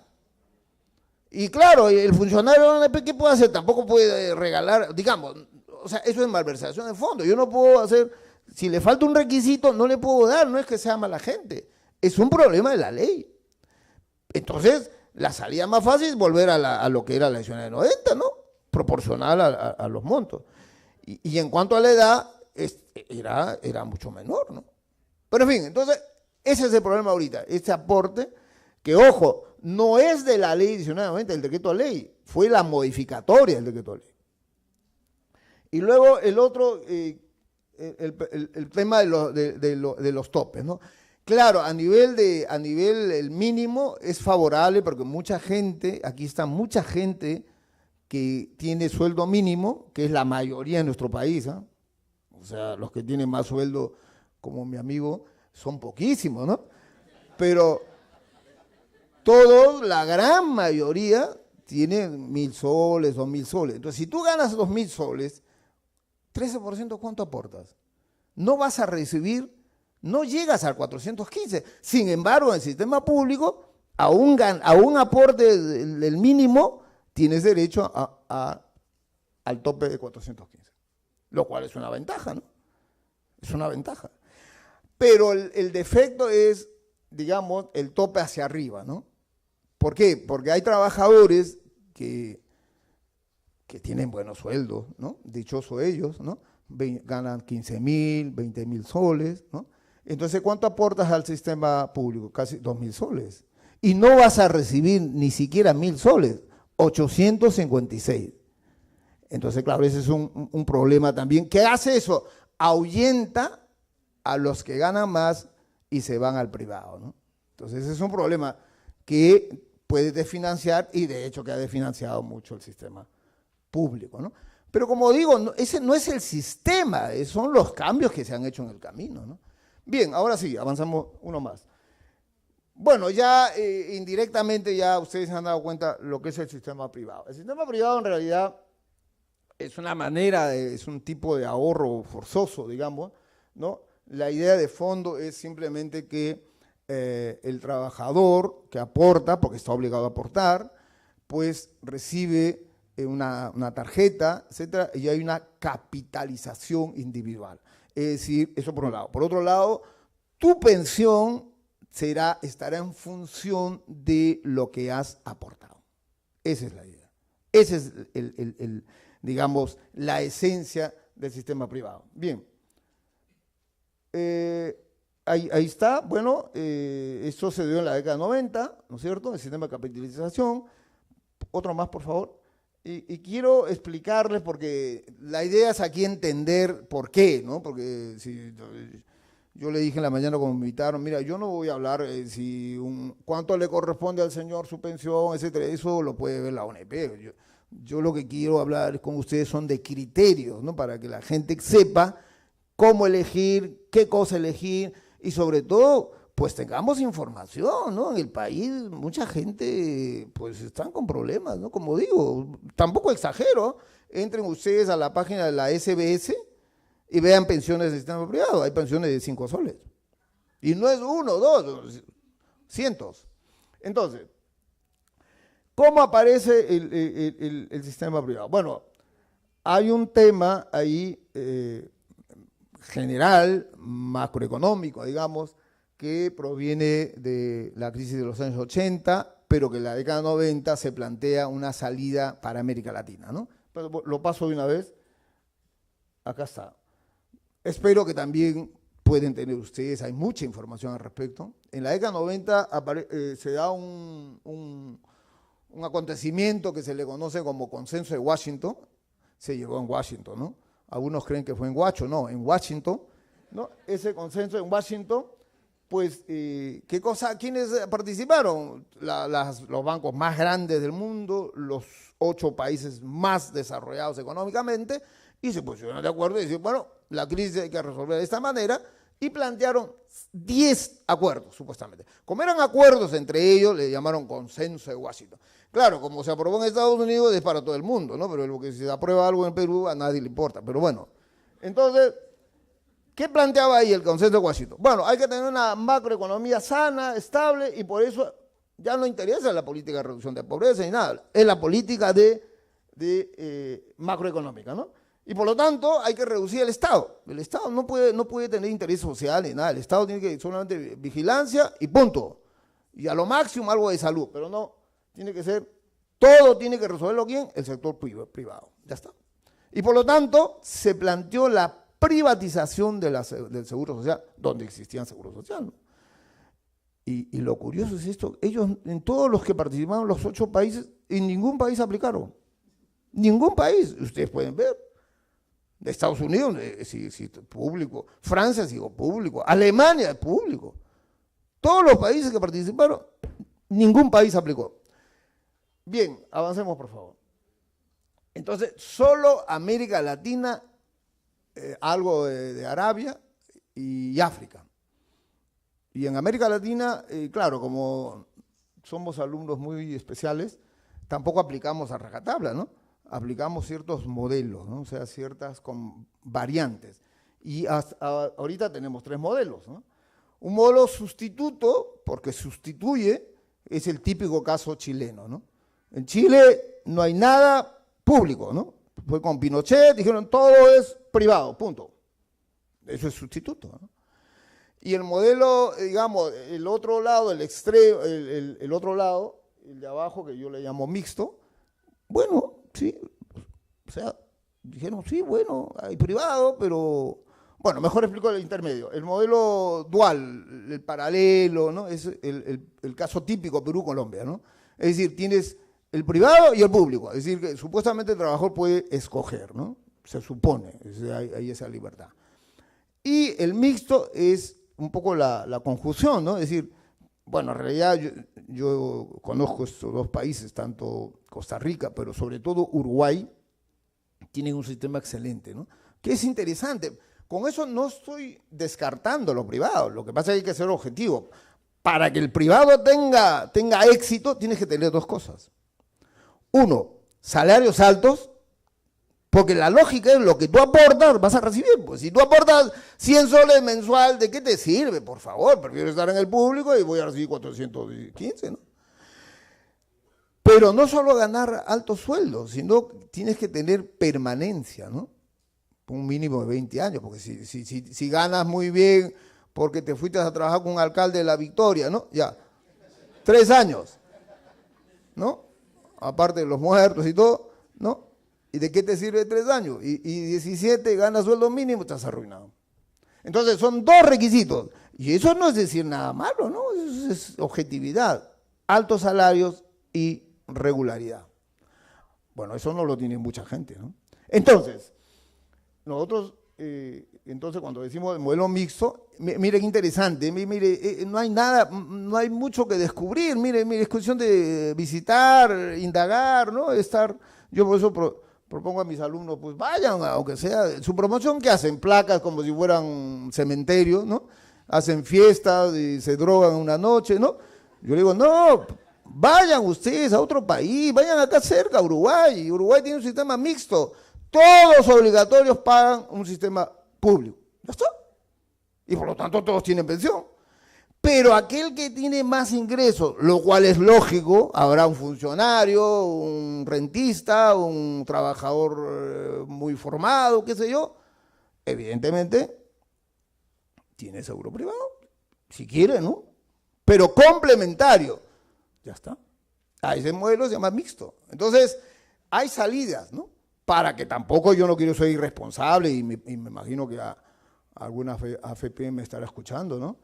Y claro, el funcionario de la ONP, ¿qué puede hacer? Tampoco puede regalar, digamos, o sea, eso es malversación de fondo. Yo no puedo hacer, si le falta un requisito, no le puedo dar, no es que sea mala gente, es un problema de la ley. Entonces, la salida más fácil es volver a lo que era la elección de 90, ¿no? Proporcional a los montos. Y en cuanto a la edad, era mucho menor, ¿no? Pero en fin, entonces, ese es el problema ahorita, este aporte, que ojo, no es de la ley 1990, el decreto de ley, fue la modificatoria del decreto de ley. Y luego el otro, el tema de los topes, ¿no? Claro, a nivel el mínimo es favorable porque mucha gente, aquí está mucha gente que tiene sueldo mínimo, que es la mayoría en nuestro país, ¿eh? O sea, los que tienen más sueldo, como mi amigo, son poquísimos, ¿no? Pero todos, la gran mayoría, tienen 1.000 soles, 2.000 soles. Entonces, si tú ganas 2.000 soles, 13%, ¿cuánto aportas? No vas a recibir, no llegas al 415. Sin embargo, en el sistema público, a un aporte del mínimo, tienes derecho al tope de 415. Lo cual es una ventaja, ¿no? Es una ventaja. Pero el defecto es, digamos, el tope hacia arriba, ¿no? ¿Por qué? Porque hay trabajadores que tienen buenos sueldos, ¿no? Dichosos ellos, ¿no? Ganan 15.000, 20.000 soles, ¿no? Entonces, ¿cuánto aportas al sistema público? Casi 2.000 soles. Y no vas a recibir ni siquiera 1.000 soles, 856. Entonces, claro, ese es un problema también. ¿Qué hace eso? Ahuyenta a los que ganan más y se van al privado, ¿no? Entonces, ese es un problema que puede desfinanciar y de hecho que ha desfinanciado mucho el sistema público, ¿no? Pero como digo, ese no es el sistema, son los cambios que se han hecho en el camino, ¿no? Bien, ahora sí, avanzamos uno más. Bueno, ya indirectamente ya ustedes se han dado cuenta lo que es el sistema privado. El sistema privado en realidad es una manera, es un tipo de ahorro forzoso, digamos, ¿no? La idea de fondo es simplemente que el trabajador que aporta, porque está obligado a aportar, pues recibe una tarjeta, etcétera, y hay una capitalización individual. Es decir, eso por un lado. Por otro lado, tu pensión estará en función de lo que has aportado. Esa es la idea. Esa es digamos, la esencia del sistema privado. Bien. Ahí está, bueno, esto se dio en la década de 90, ¿no es cierto? El sistema de capitalización. Otro más, por favor. Y quiero explicarles, porque la idea es aquí entender por qué, ¿no? Porque si yo le dije en la mañana cuando me invitaron, mira, yo no voy a hablar cuánto le corresponde al señor su pensión, etcétera, eso lo puede ver la ONP. Yo lo que quiero hablar con ustedes son de criterios, ¿no? Para que la gente sepa cómo elegir, qué cosa elegir y sobre todo, pues tengamos información, ¿no? En el país mucha gente, pues están con problemas, ¿no? Como digo, tampoco exagero, entren ustedes a la página de la SBS y vean pensiones del sistema privado, hay pensiones de 5 soles. Y no es uno, dos, cientos. Entonces, ¿cómo aparece el sistema privado? Bueno, hay un tema ahí general, macroeconómico, digamos, que proviene de la crisis de los años 80, pero que en la década 90 se plantea una salida para América Latina, ¿no? Pero lo paso de una vez. Acá está. Espero que también pueden tener ustedes, hay mucha información al respecto. En la década 90 se da un acontecimiento que se le conoce como Consenso de Washington. Se llegó en Washington, ¿no? Algunos creen que fue en Huacho, no, en Washington, ¿no? Ese consenso en Washington, pues, ¿qué cosa? ¿Quiénes participaron? Los bancos más grandes del mundo, los 8 países más desarrollados económicamente, y se pusieron de acuerdo y dijeron, bueno, la crisis hay que resolver de esta manera, y plantearon 10 acuerdos, supuestamente. Como eran acuerdos entre ellos, le llamaron Consenso de Washington. Claro, como se aprobó en Estados Unidos, es para todo el mundo, ¿no? Pero lo que si se aprueba algo en Perú, a nadie le importa. Pero bueno, entonces, ¿qué planteaba ahí el Consenso de Washington? Bueno, hay que tener una macroeconomía sana, estable, y por eso Ya no interesa la política de reducción de pobreza ni nada, es la política de macroeconómica, ¿no? Y por lo tanto hay que reducir el Estado. El Estado no puede tener interés social ni nada, el Estado tiene que solamente vigilancia y punto. Y a lo máximo algo de salud, pero no, tiene que ser, todo tiene que resolverlo ¿quién? El sector privado, ya está. Y por lo tanto se planteó la privatización del seguro social, donde existían seguros sociales, ¿no? Y lo curioso es esto, ellos, en todos los que participaron, los 8 países, en ningún país aplicaron. Ningún país, ustedes pueden ver. De Estados Unidos, sí, público. Francia, sí, público. Alemania, público. Todos los países que participaron, ningún país aplicó. Bien, avancemos, por favor. Entonces, solo América Latina, algo de Arabia y África. Y en América Latina, claro, como somos alumnos muy especiales, tampoco aplicamos a rajatabla, ¿no? Aplicamos ciertos modelos, ¿no? O sea, ciertas variantes. Y ahorita tenemos 3 modelos, ¿no? Un modelo sustituto, porque sustituye, es el típico caso chileno, ¿no? En Chile no hay nada público, ¿no? Fue con Pinochet, dijeron todo es privado, punto. Eso es sustituto, ¿no? Y el modelo, digamos, el otro lado, el extremo, el otro lado, el de abajo, que yo le llamo mixto, bueno, sí, o sea, dijeron, sí, bueno, hay privado, pero, bueno, mejor explico el intermedio. El modelo dual, el paralelo, ¿no? Es el caso típico Perú-Colombia, ¿no? Es decir, tienes el privado y el público, es decir, que supuestamente el trabajador puede escoger, ¿no? Se supone, hay esa libertad. Y el mixto es un poco la conjunción, ¿no? Es decir, bueno, en realidad yo conozco estos 2 países, tanto Costa Rica, pero sobre todo Uruguay, tienen un sistema excelente, ¿no? Que es interesante. Con eso no estoy descartando lo privado, lo que pasa es que hay que ser objetivo. Para que el privado tenga éxito, tienes que tener 2 cosas. 1, salarios altos, porque la lógica es lo que tú aportas, vas a recibir. Pues si tú aportas 100 soles mensual, ¿de qué te sirve? Por favor, prefiero estar en el público y voy a recibir 415, ¿no? Pero no solo ganar altos sueldos, sino tienes que tener permanencia, ¿no? Un mínimo de 20 años, porque si ganas muy bien porque te fuiste a trabajar con un alcalde de La Victoria, ¿no? Ya, 3 años, ¿no? Aparte de los muertos y todo, ¿no? ¿Y de qué te sirve 3 años? Y 17 ganas sueldo mínimo, estás arruinado. Entonces son 2 requisitos. Y eso no es decir nada malo, ¿no? Eso es objetividad. Altos salarios y regularidad. Bueno, eso no lo tiene mucha gente, ¿no? Entonces, nosotros, entonces cuando decimos el modelo mixto, mire qué interesante, mire, no hay nada, no hay mucho que descubrir, mire, es cuestión de visitar, indagar, ¿no? Yo por eso propongo a mis alumnos, pues vayan, aunque sea, su promoción, ¿qué hacen? Placas como si fueran cementerios, ¿no? Hacen fiestas y se drogan una noche, ¿no? Yo le digo, no, vayan ustedes a otro país, vayan acá cerca, a Uruguay. Uruguay tiene un sistema mixto. Todos obligatorios pagan un sistema público. ¿Ya está? Y por lo tanto todos tienen pensión. Pero aquel que tiene más ingresos, lo cual es lógico, habrá un funcionario, un rentista, un trabajador muy formado, qué sé yo, evidentemente tiene seguro privado, si quiere, ¿no? Pero complementario. Ya está. A ese modelo se llama mixto. Entonces, hay salidas, ¿no? Para que tampoco, yo no quiero ser irresponsable y me imagino que alguna AFP me estará escuchando, ¿no?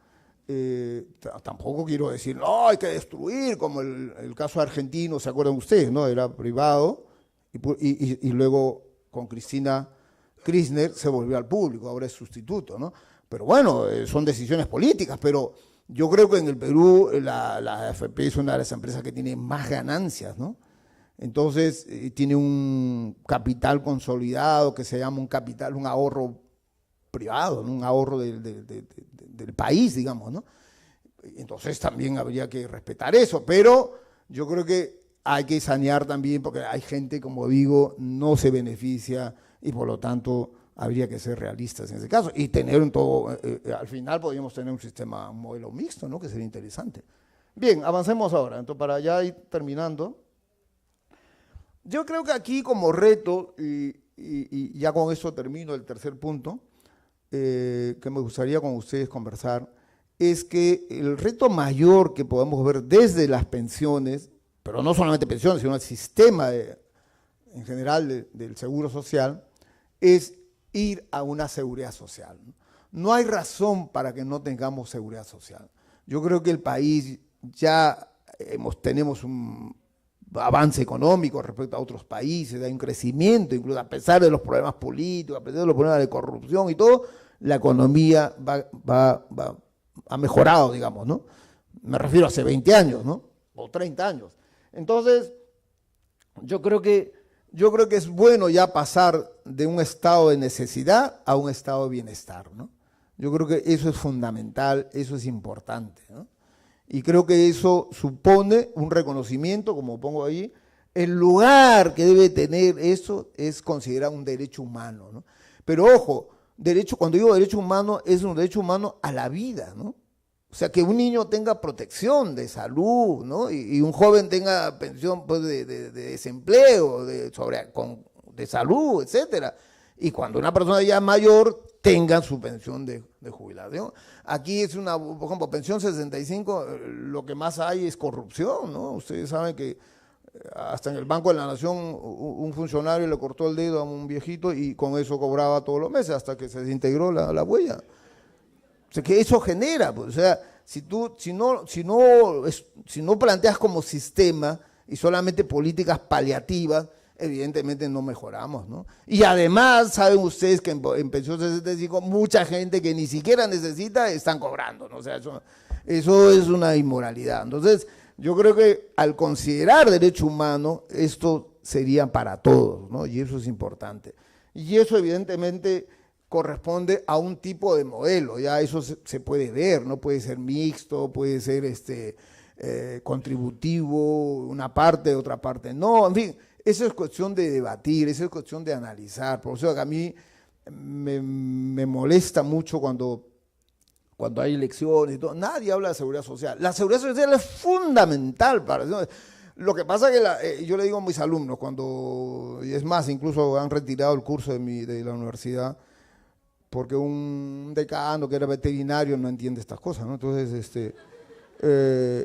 Tampoco quiero decir, no, hay que destruir, como el caso argentino, ¿se acuerdan ustedes? ¿No? Era privado y luego con Cristina Kirchner se volvió al público, ahora es sustituto, ¿no? Pero bueno, son decisiones políticas, pero yo creo que en el Perú la AFP es una de las empresas que tiene más ganancias, ¿no? Entonces tiene un capital consolidado que se llama un ahorro privado, ¿no? Un ahorro del país, digamos, ¿no? Entonces también habría que respetar eso, pero yo creo que hay que sanear también porque hay gente, como digo, no se beneficia y por lo tanto habría que ser realistas en ese caso y tener un todo, al final podríamos tener un sistema, un modelo mixto, ¿no? Que sería interesante. Bien, avancemos ahora. Entonces, para ya ir terminando, yo creo que aquí como reto, y ya con eso termino el tercer punto, que me gustaría con ustedes conversar, es que el reto mayor que podemos ver desde las pensiones, pero no solamente pensiones, sino el sistema en general del seguro social, es ir a una seguridad social. No hay razón para que no tengamos seguridad social. Yo creo que el país ya tenemos un avance económico respecto a otros países, hay un crecimiento, incluso a pesar de los problemas políticos, a pesar de los problemas de corrupción y todo, la economía ha mejorado, digamos, ¿no? Me refiero a hace 20 años, ¿no? O 30 años. Entonces, yo creo que es bueno ya pasar de un estado de necesidad a un estado de bienestar, ¿no? Yo creo que eso es fundamental, eso es importante, ¿no? Y creo que eso supone un reconocimiento, como pongo ahí, el lugar que debe tener eso es considerado un derecho humano, ¿no? Pero ojo, cuando digo derecho humano, es un derecho humano a la vida, ¿no? O sea, que un niño tenga protección de salud, ¿no? Y un joven tenga pensión, pues, de desempleo, de salud, etcétera. Y cuando una persona ya mayor tenga su pensión de jubilación. Aquí es por ejemplo, pensión 65, lo que más hay es corrupción, ¿no? Ustedes saben que hasta en el Banco de la Nación un funcionario le cortó el dedo a un viejito y con eso cobraba todos los meses hasta que se desintegró la huella. O sea, que eso genera, pues, o sea, si no planteas como sistema y solamente políticas paliativas, evidentemente no mejoramos, ¿no? Y además, saben ustedes que en pensión 65 mucha gente que ni siquiera necesita están cobrando, ¿no? O sea, eso es una inmoralidad. Entonces, yo creo que al considerar derecho humano, esto sería para todos, ¿no? Y eso es importante. Y eso evidentemente corresponde a un tipo de modelo, ya eso se puede ver, ¿no? Puede ser mixto, puede ser contributivo, una parte, otra parte no, en fin, eso es cuestión de debatir, eso es cuestión de analizar. Por eso que a mí me molesta mucho cuando hay elecciones y todo, nadie habla de seguridad social. La seguridad social es fundamental para eso. Lo que pasa es que yo le digo a mis alumnos, y es más, incluso han retirado el curso de la universidad, porque un decano que era veterinario no entiende estas cosas, ¿no? Entonces,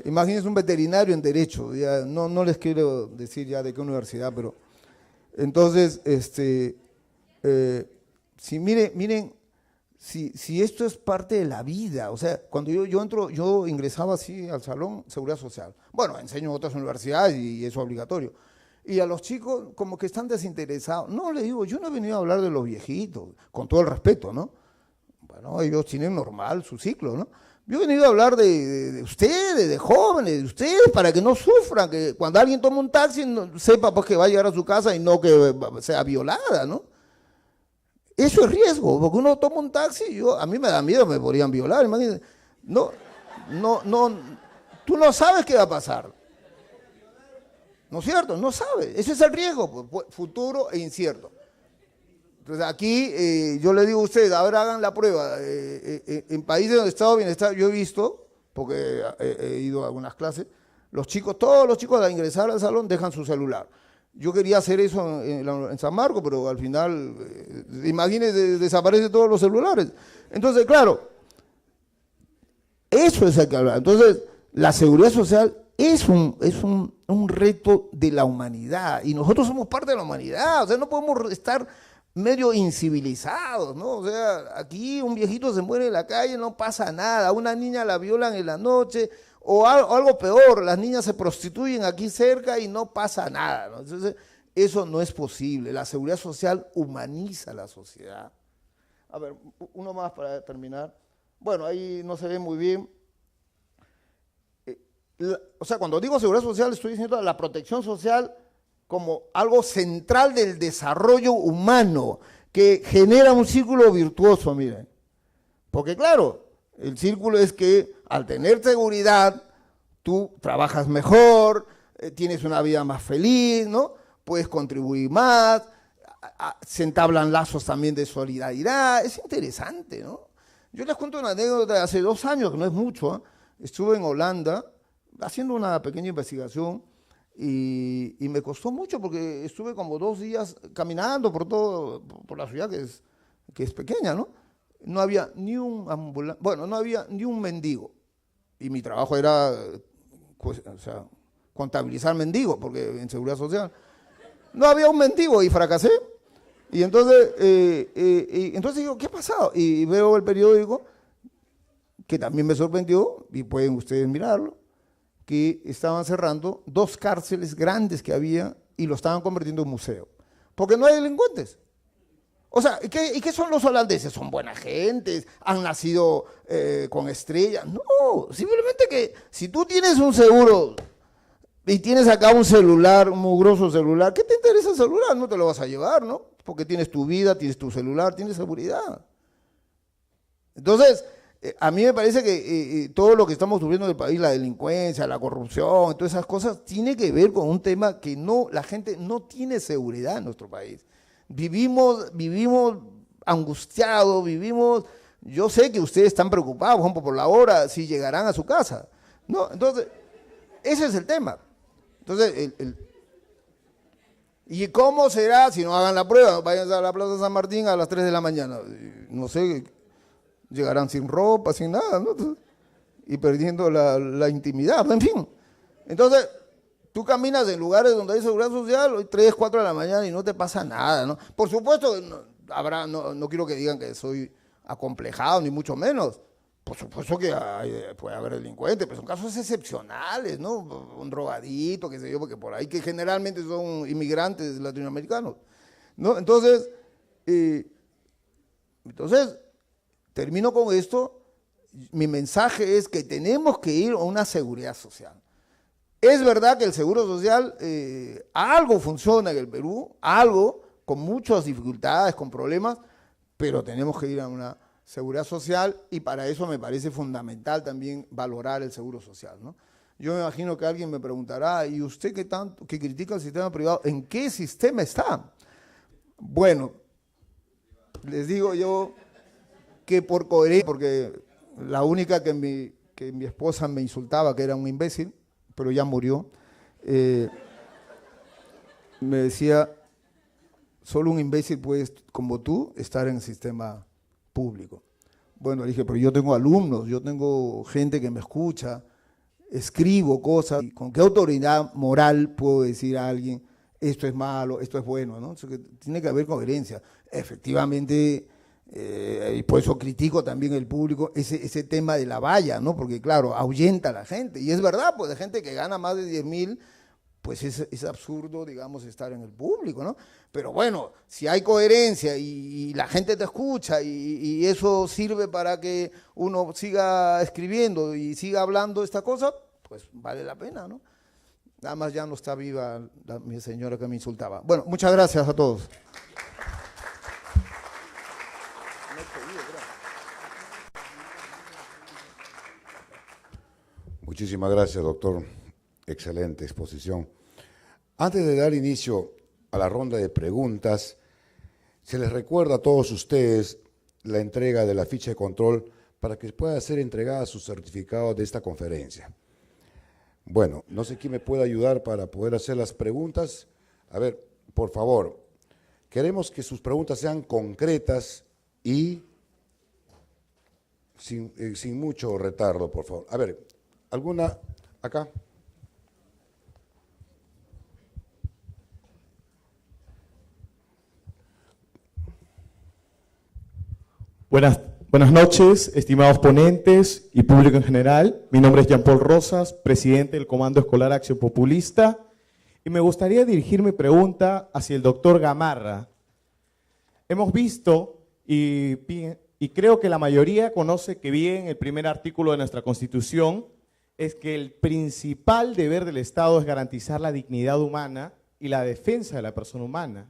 imagínense un veterinario en derecho, ya, no les quiero decir ya de qué universidad, pero entonces, miren, si esto es parte de la vida, o sea, cuando yo ingresaba así al salón, seguridad social. Bueno, enseño en otras universidades y es obligatorio. Y a los chicos como que están desinteresados. No, les digo, yo no he venido a hablar de los viejitos, con todo el respeto, ¿no? Bueno, ellos tienen normal su ciclo, ¿no? Yo he venido a hablar de ustedes, de jóvenes, de ustedes, para que no sufran, que cuando alguien toma un taxi sepa pues que va a llegar a su casa y no que sea violada, ¿no? Eso es riesgo, porque uno toma un taxi, a mí me da miedo, me podrían violar, imagínate. No, tú no sabes qué va a pasar. ¿No es cierto? No sabes. Ese es el riesgo, pues, futuro e incierto. Entonces aquí yo le digo a ustedes, ahora hagan la prueba. En países donde estado de bienestar, yo he visto, porque he ido a algunas clases, todos los chicos al ingresar al salón dejan su celular. Yo quería hacer eso en San Marcos, pero al final, imagínense, desaparecen todos los celulares. Entonces, claro, eso es el que hablar. Entonces, la seguridad social es un reto de la humanidad y nosotros somos parte de la humanidad, o sea, no podemos estar medio incivilizados, ¿no? O sea, aquí un viejito se muere en la calle, no pasa nada, a una niña la violan en la noche, o algo peor, las niñas se prostituyen aquí cerca y no pasa nada, ¿no? Entonces, eso no es posible. La seguridad social humaniza la sociedad. A ver, uno más para terminar. Bueno, ahí no se ve muy bien. O sea, cuando digo seguridad social, estoy diciendo la protección social como algo central del desarrollo humano, que genera un círculo virtuoso, miren. Porque claro, el círculo es que al tener seguridad, tú trabajas mejor, tienes una vida más feliz, ¿no? Puedes contribuir más, se entablan lazos también de solidaridad, es interesante, ¿no? Yo les cuento una anécdota de hace 2 años, que no es mucho, ¿eh? Estuve en Holanda, haciendo una pequeña investigación y me costó mucho porque estuve como 2 días caminando por la ciudad que es pequeña, ¿no? No había ni un ambulante, bueno, no había ni un mendigo. Y mi trabajo era, pues, o sea, contabilizar mendigos, porque en Seguridad Social no había un mendigo y fracasé. Y entonces, digo, ¿qué ha pasado? Y veo el periódico, que también me sorprendió, y pueden ustedes mirarlo, que estaban cerrando 2 cárceles grandes que había y lo estaban convirtiendo en museo. Porque no hay delincuentes. O sea, ¿y qué son los holandeses? Son buena gente, han nacido con estrellas. No, simplemente que si tú tienes un seguro y tienes acá un celular, un mugroso celular, ¿qué te interesa el celular? No te lo vas a llevar, ¿no? Porque tienes tu vida, tienes tu celular, tienes seguridad. Entonces, a mí me parece que todo lo que estamos sufriendo en el país, la delincuencia, la corrupción, todas esas cosas, tiene que ver con un tema que la gente no tiene seguridad en nuestro país. Vivimos angustiados, yo sé que ustedes están preocupados, por ejemplo, por la hora, si llegarán a su casa, ¿no? Entonces, ese es el tema. Entonces, ¿y cómo será si no hagan la prueba? Vayan a la Plaza San Martín a las 3 de la mañana, no sé, llegarán sin ropa, sin nada, ¿no? Y perdiendo la intimidad, en fin. Entonces, tú caminas en lugares donde hay seguridad social, 3, 4 de la mañana y no te pasa nada, ¿no? Por supuesto, no quiero que digan que soy acomplejado, ni mucho menos. Por supuesto que puede haber delincuentes, pero son casos excepcionales, ¿no? Un drogadito, qué sé yo, porque por ahí que generalmente son inmigrantes latinoamericanos, ¿no? Entonces, termino con esto. Mi mensaje es que tenemos que ir a una seguridad social. Es verdad que el seguro social algo funciona en el Perú, algo, con muchas dificultades, con problemas, pero tenemos que ir a una seguridad social y para eso me parece fundamental también valorar el seguro social, ¿no? Yo me imagino que alguien me preguntará, ¿y usted que critica el sistema privado, en qué sistema está? Bueno, les digo yo que por coherencia, porque la única que mi esposa me insultaba, que era un imbécil, pero ya murió, me decía, solo un imbécil puede, como tú, estar en el sistema público. Bueno, le dije, pero yo tengo alumnos, yo tengo gente que me escucha, escribo cosas, ¿y con qué autoridad moral puedo decir a alguien, esto es malo, esto es bueno, ¿no? Eso que tiene que haber coherencia. Efectivamente, y por eso critico también el público, ese tema de la valla, ¿no? Porque claro, ahuyenta a la gente, y es verdad, pues de gente que gana más de 10.000, pues es absurdo, digamos, estar en el público, ¿no? Pero bueno, si hay coherencia y la gente te escucha y eso sirve para que uno siga escribiendo y siga hablando esta cosa, pues vale la pena, ¿no? Nada más ya no está viva mi señora que me insultaba. Bueno, muchas gracias a todos. Muchísimas gracias, doctor. Excelente exposición. Antes de dar inicio a la ronda de preguntas, se les recuerda a todos ustedes la entrega de la ficha de control para que pueda ser entregada su certificado de esta conferencia. Bueno, no sé quién me puede ayudar para poder hacer las preguntas. A ver, por favor, queremos que sus preguntas sean concretas y sin mucho retardo, por favor. A ver, ¿alguna acá? Buenas noches, estimados ponentes y público en general. Mi nombre es Jean-Paul Rosas, presidente del Comando Escolar Acción Populista, y me gustaría dirigir mi pregunta hacia el doctor Gamarra. Hemos visto, y creo que la mayoría conoce que bien el primer artículo de nuestra Constitución, es que el principal deber del Estado es garantizar la dignidad humana y la defensa de la persona humana.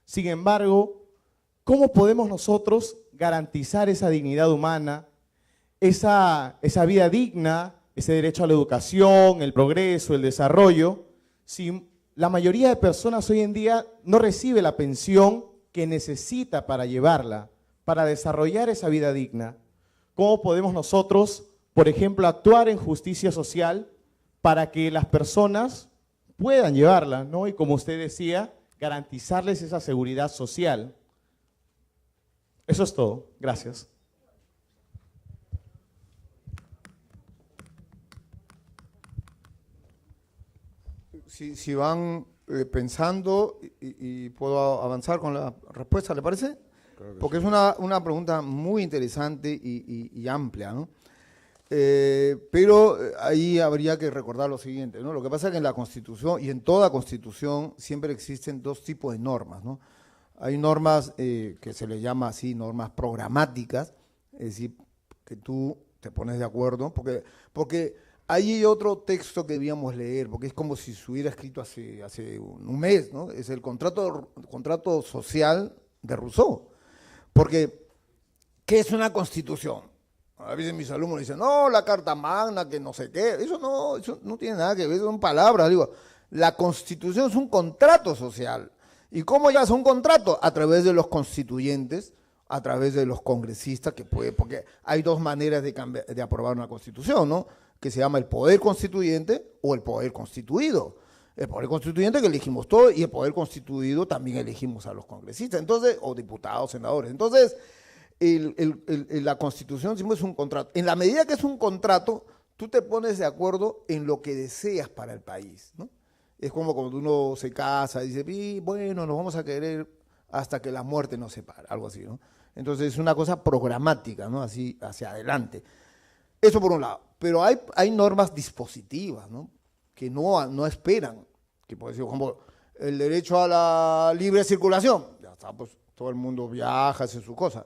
Sin embargo, ¿cómo podemos nosotros garantizar esa dignidad humana, esa vida digna, ese derecho a la educación, el progreso, el desarrollo, si la mayoría de personas hoy en día no recibe la pensión que necesita para llevarla, para desarrollar esa vida digna? ¿Cómo podemos nosotros, por ejemplo, actuar en justicia social para que las personas puedan llevarla, ¿no? Y como usted decía, garantizarles esa seguridad social. Eso es todo. Gracias. Si van pensando y puedo avanzar con la respuesta, ¿le parece? Claro que Porque sí. es una pregunta muy interesante y amplia, ¿no? Pero ahí habría que recordar lo siguiente, ¿no? Lo que pasa es que en la Constitución y en toda Constitución siempre existen dos tipos de normas, ¿no? Hay normas que se le llama así, normas programáticas, es decir, que tú te pones de acuerdo, porque ahí hay otro texto que debíamos leer, porque es como si se hubiera escrito hace un mes, ¿no? Es el contrato social de Rousseau. Porque, ¿qué es una constitución? A veces mis alumnos dicen, no, la Carta Magna, que no sé qué. Eso no tiene nada que ver, son palabras. Digo, la constitución es un contrato social. ¿Y cómo llegas a un contrato? A través de los constituyentes, a través de los congresistas, porque hay dos maneras de aprobar una constitución, ¿no? Que se llama el poder constituyente o el poder constituido. El poder constituyente que elegimos todos y el poder constituido también elegimos a los congresistas, entonces, o diputados, senadores. Entonces, la constitución siempre es un contrato. En la medida que es un contrato, tú te pones de acuerdo en lo que deseas para el país, ¿no? Es como cuando uno se casa y dice, bueno, nos vamos a querer hasta que la muerte nos separe, algo así, ¿no? Entonces es una cosa programática, ¿no? Así, hacia adelante. Eso por un lado. Pero hay normas dispositivas, ¿no? Que no esperan, que puede ser como el derecho a la libre circulación. Ya está, pues todo el mundo viaja, hace su cosa.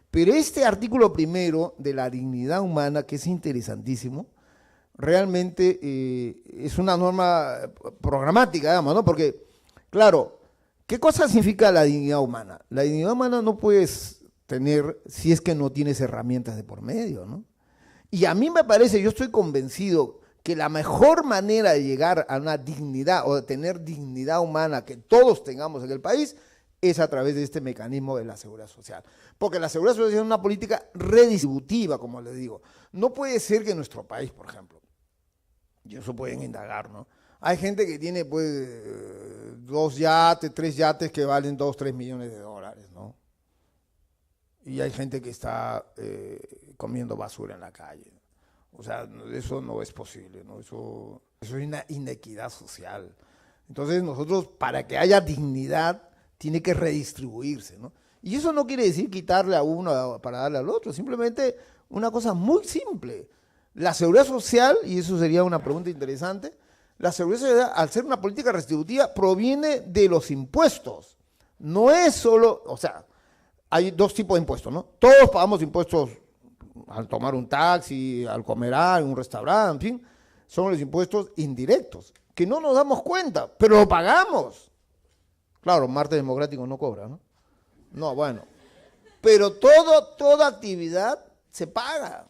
Pero este artículo primero de la dignidad humana, que es interesantísimo, realmente es una norma programática, digamos, ¿no? Porque, claro, ¿qué cosa significa la dignidad humana? La dignidad humana no puedes tener si es que no tienes herramientas de por medio, ¿no? Y a mí me parece, yo estoy convencido que la mejor manera de llegar a una dignidad o de tener dignidad humana que todos tengamos en el país es a través de este mecanismo de la seguridad social. Porque la seguridad social es una política redistributiva, como les digo. No puede ser que en nuestro país, por ejemplo, y eso pueden indagar, ¿no? Hay gente que tiene, pues, 2 yates, 3 yates que valen 2, 3 millones de dólares, ¿no? Y hay gente que está comiendo basura en la calle. O sea, eso no es posible, ¿no? Eso es una inequidad social. Entonces nosotros, para que haya dignidad, tiene que redistribuirse, ¿no? Y eso no quiere decir quitarle a uno para darle al otro, simplemente una cosa muy simple. La seguridad social, y eso sería una pregunta interesante, la seguridad social, al ser una política redistributiva, proviene de los impuestos. No es solo, o sea, hay dos tipos de impuestos, ¿no? Todos pagamos impuestos al tomar un taxi, al comer en un restaurante, en fin, son los impuestos indirectos, que no nos damos cuenta, pero lo pagamos. Claro, Martes Democrático no cobra, ¿no? No, bueno. Pero toda actividad se paga.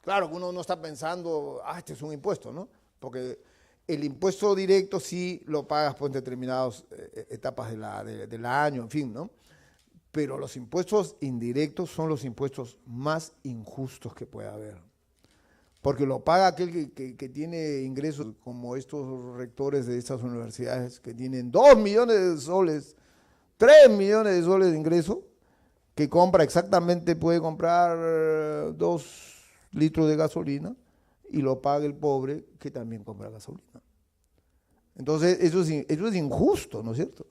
Claro, uno no está pensando, este es un impuesto, ¿no? Porque el impuesto directo sí lo pagas pues, en determinadas etapas del año, en fin, ¿no? Pero los impuestos indirectos son los impuestos más injustos que puede haber. Porque lo paga aquel que tiene ingresos como estos rectores de estas universidades que tienen 2 millones de soles, 3 millones de soles de ingreso, que compra exactamente, puede comprar 2 litros de gasolina y lo paga el pobre que también compra gasolina. Entonces eso es injusto, ¿no es cierto?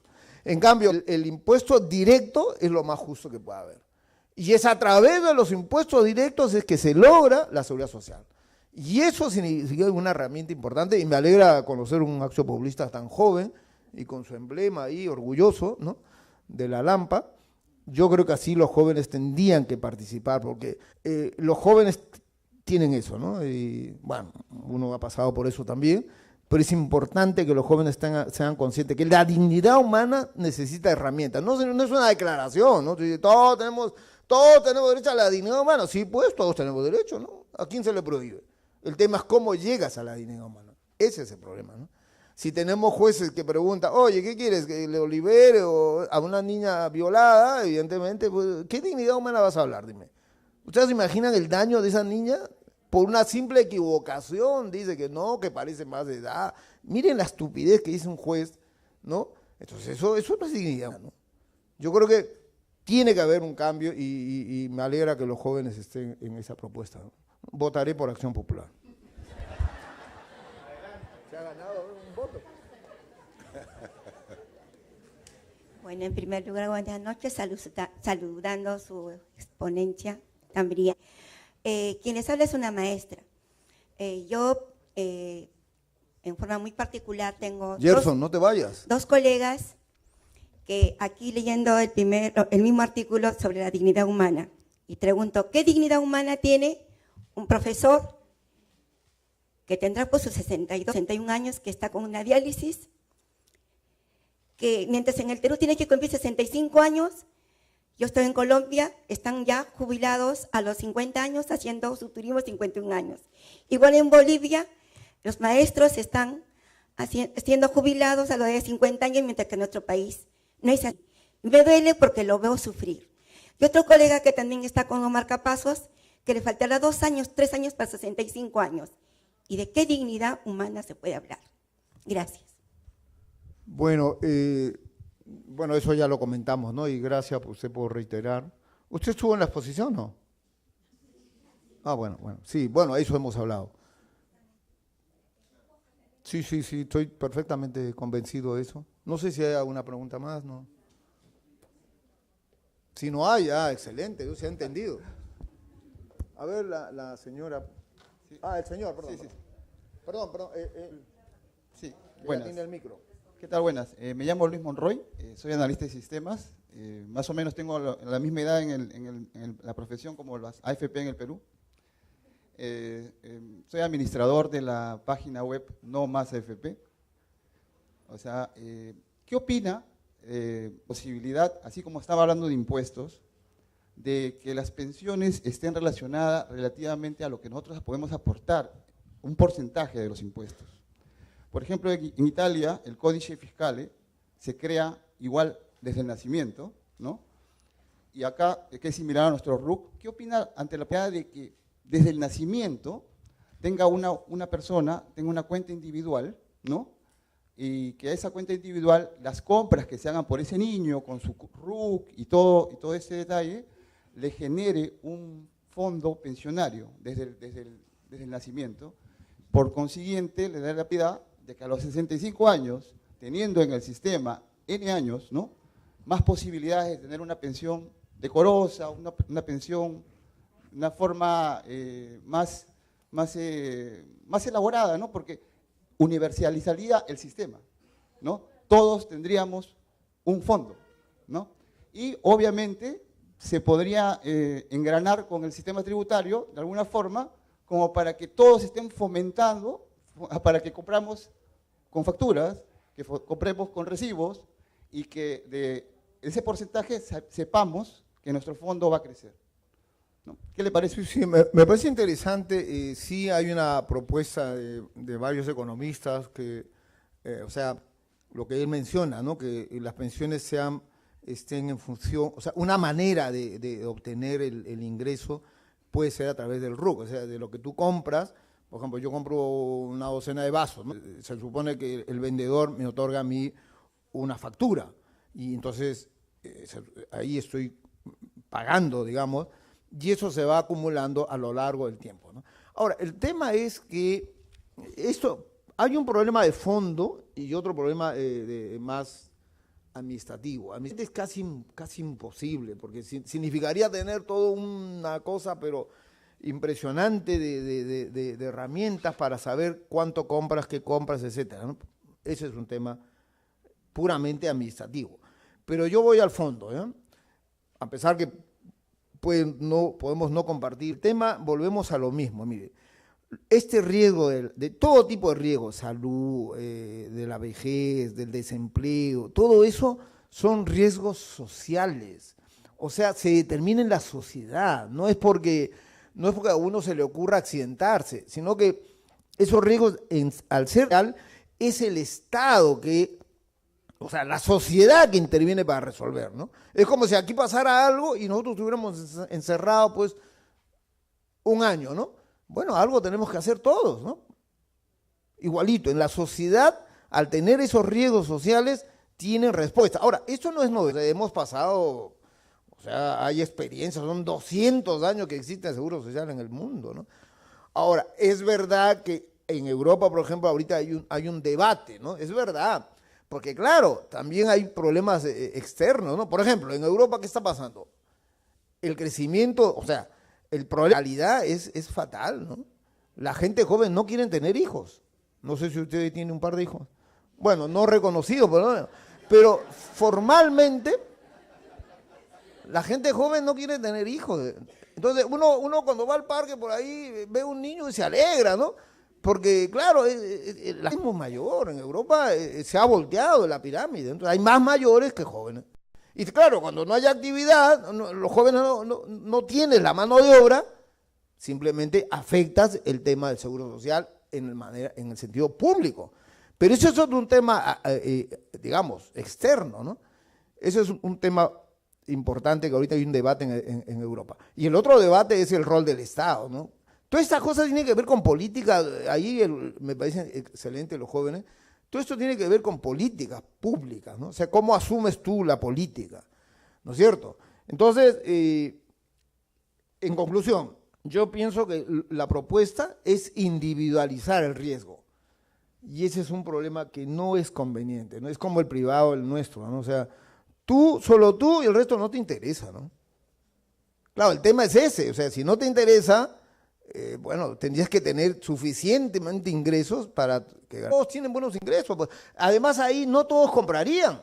En cambio, el impuesto directo es lo más justo que puede haber. Y es a través de los impuestos directos es que se logra la seguridad social. Y eso significa una herramienta importante y me alegra conocer un axiopopublista tan joven y con su emblema ahí orgulloso, ¿no? De la Lampa. Yo creo que así los jóvenes tendrían que participar porque los jóvenes tienen eso, ¿no? Y bueno, uno ha pasado por eso también, pero es importante que los jóvenes sean conscientes que la dignidad humana necesita herramientas. No es una declaración, ¿no? Todos tenemos derecho a la dignidad humana. Sí, pues todos tenemos derecho, ¿no? ¿A quién se le prohíbe? El tema es cómo llegas a la dignidad humana. Ese es el problema, ¿no? Si tenemos jueces que preguntan, oye, ¿qué quieres? ¿Que le libere o a una niña violada? Evidentemente, pues, ¿qué dignidad humana vas a hablar? Dime. ¿Ustedes se imaginan el daño de esa niña? por una simple equivocación, dice que no, que parece más de edad. Miren la estupidez que dice un juez, ¿no? Entonces eso no es dignidad, ¿no? Yo creo que tiene que haber un cambio y me alegra que los jóvenes estén en esa propuesta, ¿no? Votaré por Acción Popular. Se ha ganado un voto. Bueno, en primer lugar, buenas noches, saludando su exponencia tan brillante. Quien les habla es una maestra. Yo, en forma muy particular, tengo Gerson, no te vayas. dos colegas que aquí leyendo el mismo artículo sobre la dignidad humana, y pregunto, ¿qué dignidad humana tiene un profesor que tendrá por sus 62, 61 años, que está con una diálisis, que mientras en el Perú tiene que cumplir 65 años, yo estoy en Colombia, están ya jubilados a los 50 años haciendo su turismo 51 años. Igual en Bolivia, los maestros están siendo jubilados a los de 50 años, mientras que en nuestro país no es así. Me duele porque lo veo sufrir. Y otro colega que también está con los marcapasos, que le faltará 2 años, 3 años para 65 años. ¿Y de qué dignidad humana se puede hablar? Gracias. Bueno, eso ya lo comentamos, ¿no? Y gracias por usted por reiterar. ¿Usted estuvo en la exposición, no? Ah, bueno, sí, eso hemos hablado. Sí, estoy perfectamente convencido de eso. No sé si hay alguna pregunta más, ¿no? Si no hay, excelente, se ha entendido. A ver, la señora. El señor, perdón. Sí. Perdón. Sí, buenas. Tiene el micro. ¿Qué tal? Buenas. Me llamo Luis Monroy, soy analista de sistemas. Más o menos tengo la misma edad en la profesión como las AFP en el Perú. Soy administrador de la página web No Más AFP. O sea, ¿qué opina posibilidad, así como estaba hablando de impuestos, de que las pensiones estén relacionadas relativamente a lo que nosotros podemos aportar, un porcentaje de los impuestos? Por ejemplo, en Italia, el Códice Fiscale se crea igual desde el nacimiento, ¿no? Y acá, que es similar a nuestro RUC, ¿qué opina ante la posibilidad de que desde el nacimiento tenga una persona, tenga una cuenta individual, ¿no? Y que a esa cuenta individual, las compras que se hagan por ese niño con su RUC y todo ese detalle, le genere un fondo pensionario desde el nacimiento? Por consiguiente, le da la piedad de que a los 65 años, teniendo en el sistema N años, ¿no?, más posibilidades de tener una pensión decorosa, una pensión, una forma más elaborada, ¿no?, porque universalizaría el sistema, ¿no? Todos tendríamos un fondo, ¿no? Y obviamente se podría engranar con el sistema tributario de alguna forma, como para que todos estén fomentando, para que compramos con facturas, que compremos con recibos y que de ese porcentaje sepamos que nuestro fondo va a crecer, ¿no? ¿Qué le parece? Sí, me parece interesante. Sí hay una propuesta de varios economistas que, o sea, lo que él menciona, ¿no?, que las pensiones estén en función, o sea, una manera de obtener el ingreso puede ser a través del RUC, o sea, de lo que tú compras. Por ejemplo, yo compro una docena de vasos, ¿no? Se supone que el vendedor me otorga a mí una factura y entonces ahí estoy pagando, digamos, y eso se va acumulando a lo largo del tiempo, ¿no? Ahora, el tema es que hay un problema de fondo y otro problema más administrativo. Es casi imposible, porque significaría tener toda una cosa, pero impresionante de herramientas para saber cuánto compras, qué compras, etcétera, ¿no? Ese es un tema puramente administrativo. Pero yo voy al fondo, ¿eh? A pesar que podemos no compartir el tema, volvemos a lo mismo. Mire, este riesgo de todo tipo de riesgos, salud, de la vejez, del desempleo, todo eso son riesgos sociales. O sea, se determina en la sociedad, no es porque a uno se le ocurra accidentarse, sino que esos riesgos, al ser real, es el Estado o sea, la sociedad que interviene para resolver, ¿no? Es como si aquí pasara algo y nosotros estuviéramos encerrados, pues, un año, ¿no? Bueno, algo tenemos que hacer todos, ¿no? Igualito, en la sociedad, al tener esos riesgos sociales, tienen respuesta. Ahora, esto no es novedad, hemos pasado, o sea, hay experiencias, son 200 años que existe el seguro social en el mundo, ¿no? Ahora, es verdad que en Europa, por ejemplo, ahorita hay un debate, ¿no? Es verdad, porque claro, también hay problemas externos, ¿no? Por ejemplo, en Europa, ¿qué está pasando? El crecimiento, o sea, el problema de la realidad es fatal, ¿no? La gente joven no quiere tener hijos. No sé si usted tiene un par de hijos. Bueno, no reconocidos, pero formalmente la gente joven no quiere tener hijos. Entonces, uno cuando va al parque por ahí ve un niño y se alegra, ¿no? Porque, claro, el racismo mayor en Europa se ha volteado la pirámide. Entonces, hay más mayores que jóvenes. Y claro, cuando no hay actividad, los jóvenes no tienen la mano de obra, simplemente afectas el tema del seguro social en el sentido público. Pero eso es un tema, digamos, externo, ¿no? Eso es un tema importante que ahorita hay un debate en Europa. Y el otro debate es el rol del Estado, ¿no? Todas estas cosas tienen que ver con política, ahí me parecen excelentes los jóvenes. Todo esto tiene que ver con políticas públicas, ¿no? O sea, cómo asumes tú la política, ¿no es cierto? Entonces, en conclusión, yo pienso que la propuesta es individualizar el riesgo. Y ese es un problema que no es conveniente, ¿no? Es como el privado, el nuestro, ¿no? O sea, solo tú y el resto no te interesa, ¿no? Claro, el tema es ese, o sea, si no te interesa, bueno, tendrías que tener suficientemente ingresos para que todos tienen buenos ingresos. Pues. Además, ahí no todos comprarían.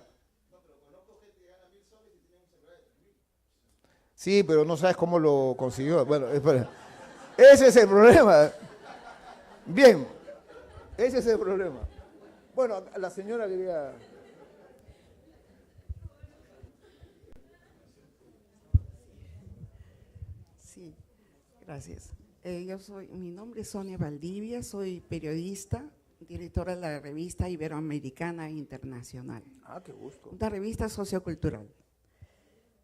Sí, pero no sabes cómo lo consiguió. Bueno, ese es el problema. Bien, ese es el problema. Bueno, la señora quería... Sí, gracias. Mi nombre es Sonia Valdivia, soy periodista, directora de la revista Iberoamericana Internacional. Ah, qué gusto. Una revista sociocultural.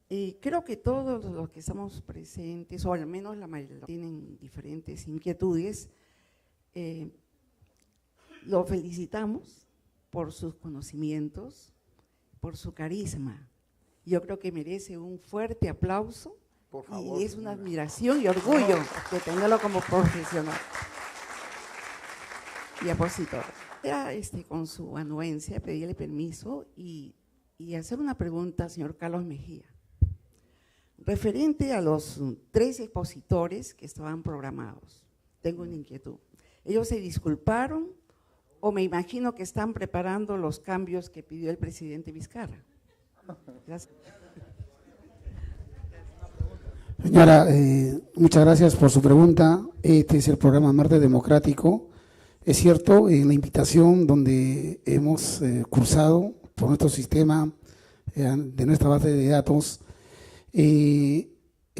Y creo que todos los que estamos presentes, o al menos la mayoría, tienen diferentes inquietudes. Lo felicitamos por sus conocimientos, por su carisma. Yo creo que merece un fuerte aplauso. Por favor, y es una admiración y orgullo de tenerlo como profesional y opositor. Ya con su anuencia, pedirle permiso y hacer una pregunta al señor Carlos Mejía. Referente a los 3 expositores que estaban programados, tengo una inquietud. ¿Ellos se disculparon o me imagino que están preparando los cambios que pidió el presidente Vizcarra? Gracias. Señora, muchas gracias por su pregunta. Este es el programa Martes Democrático. Es cierto, en la invitación donde hemos cursado por nuestro sistema de nuestra base de datos,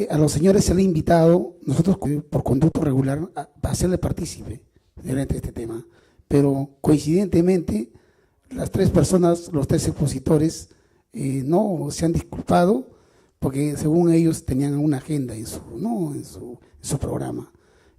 a los señores se les ha invitado, nosotros por conducto regular, a hacerle partícipe de este tema. Pero coincidentemente, las 3 personas, los 3 expositores, no se han disculpado, porque según ellos tenían una agenda en su programa.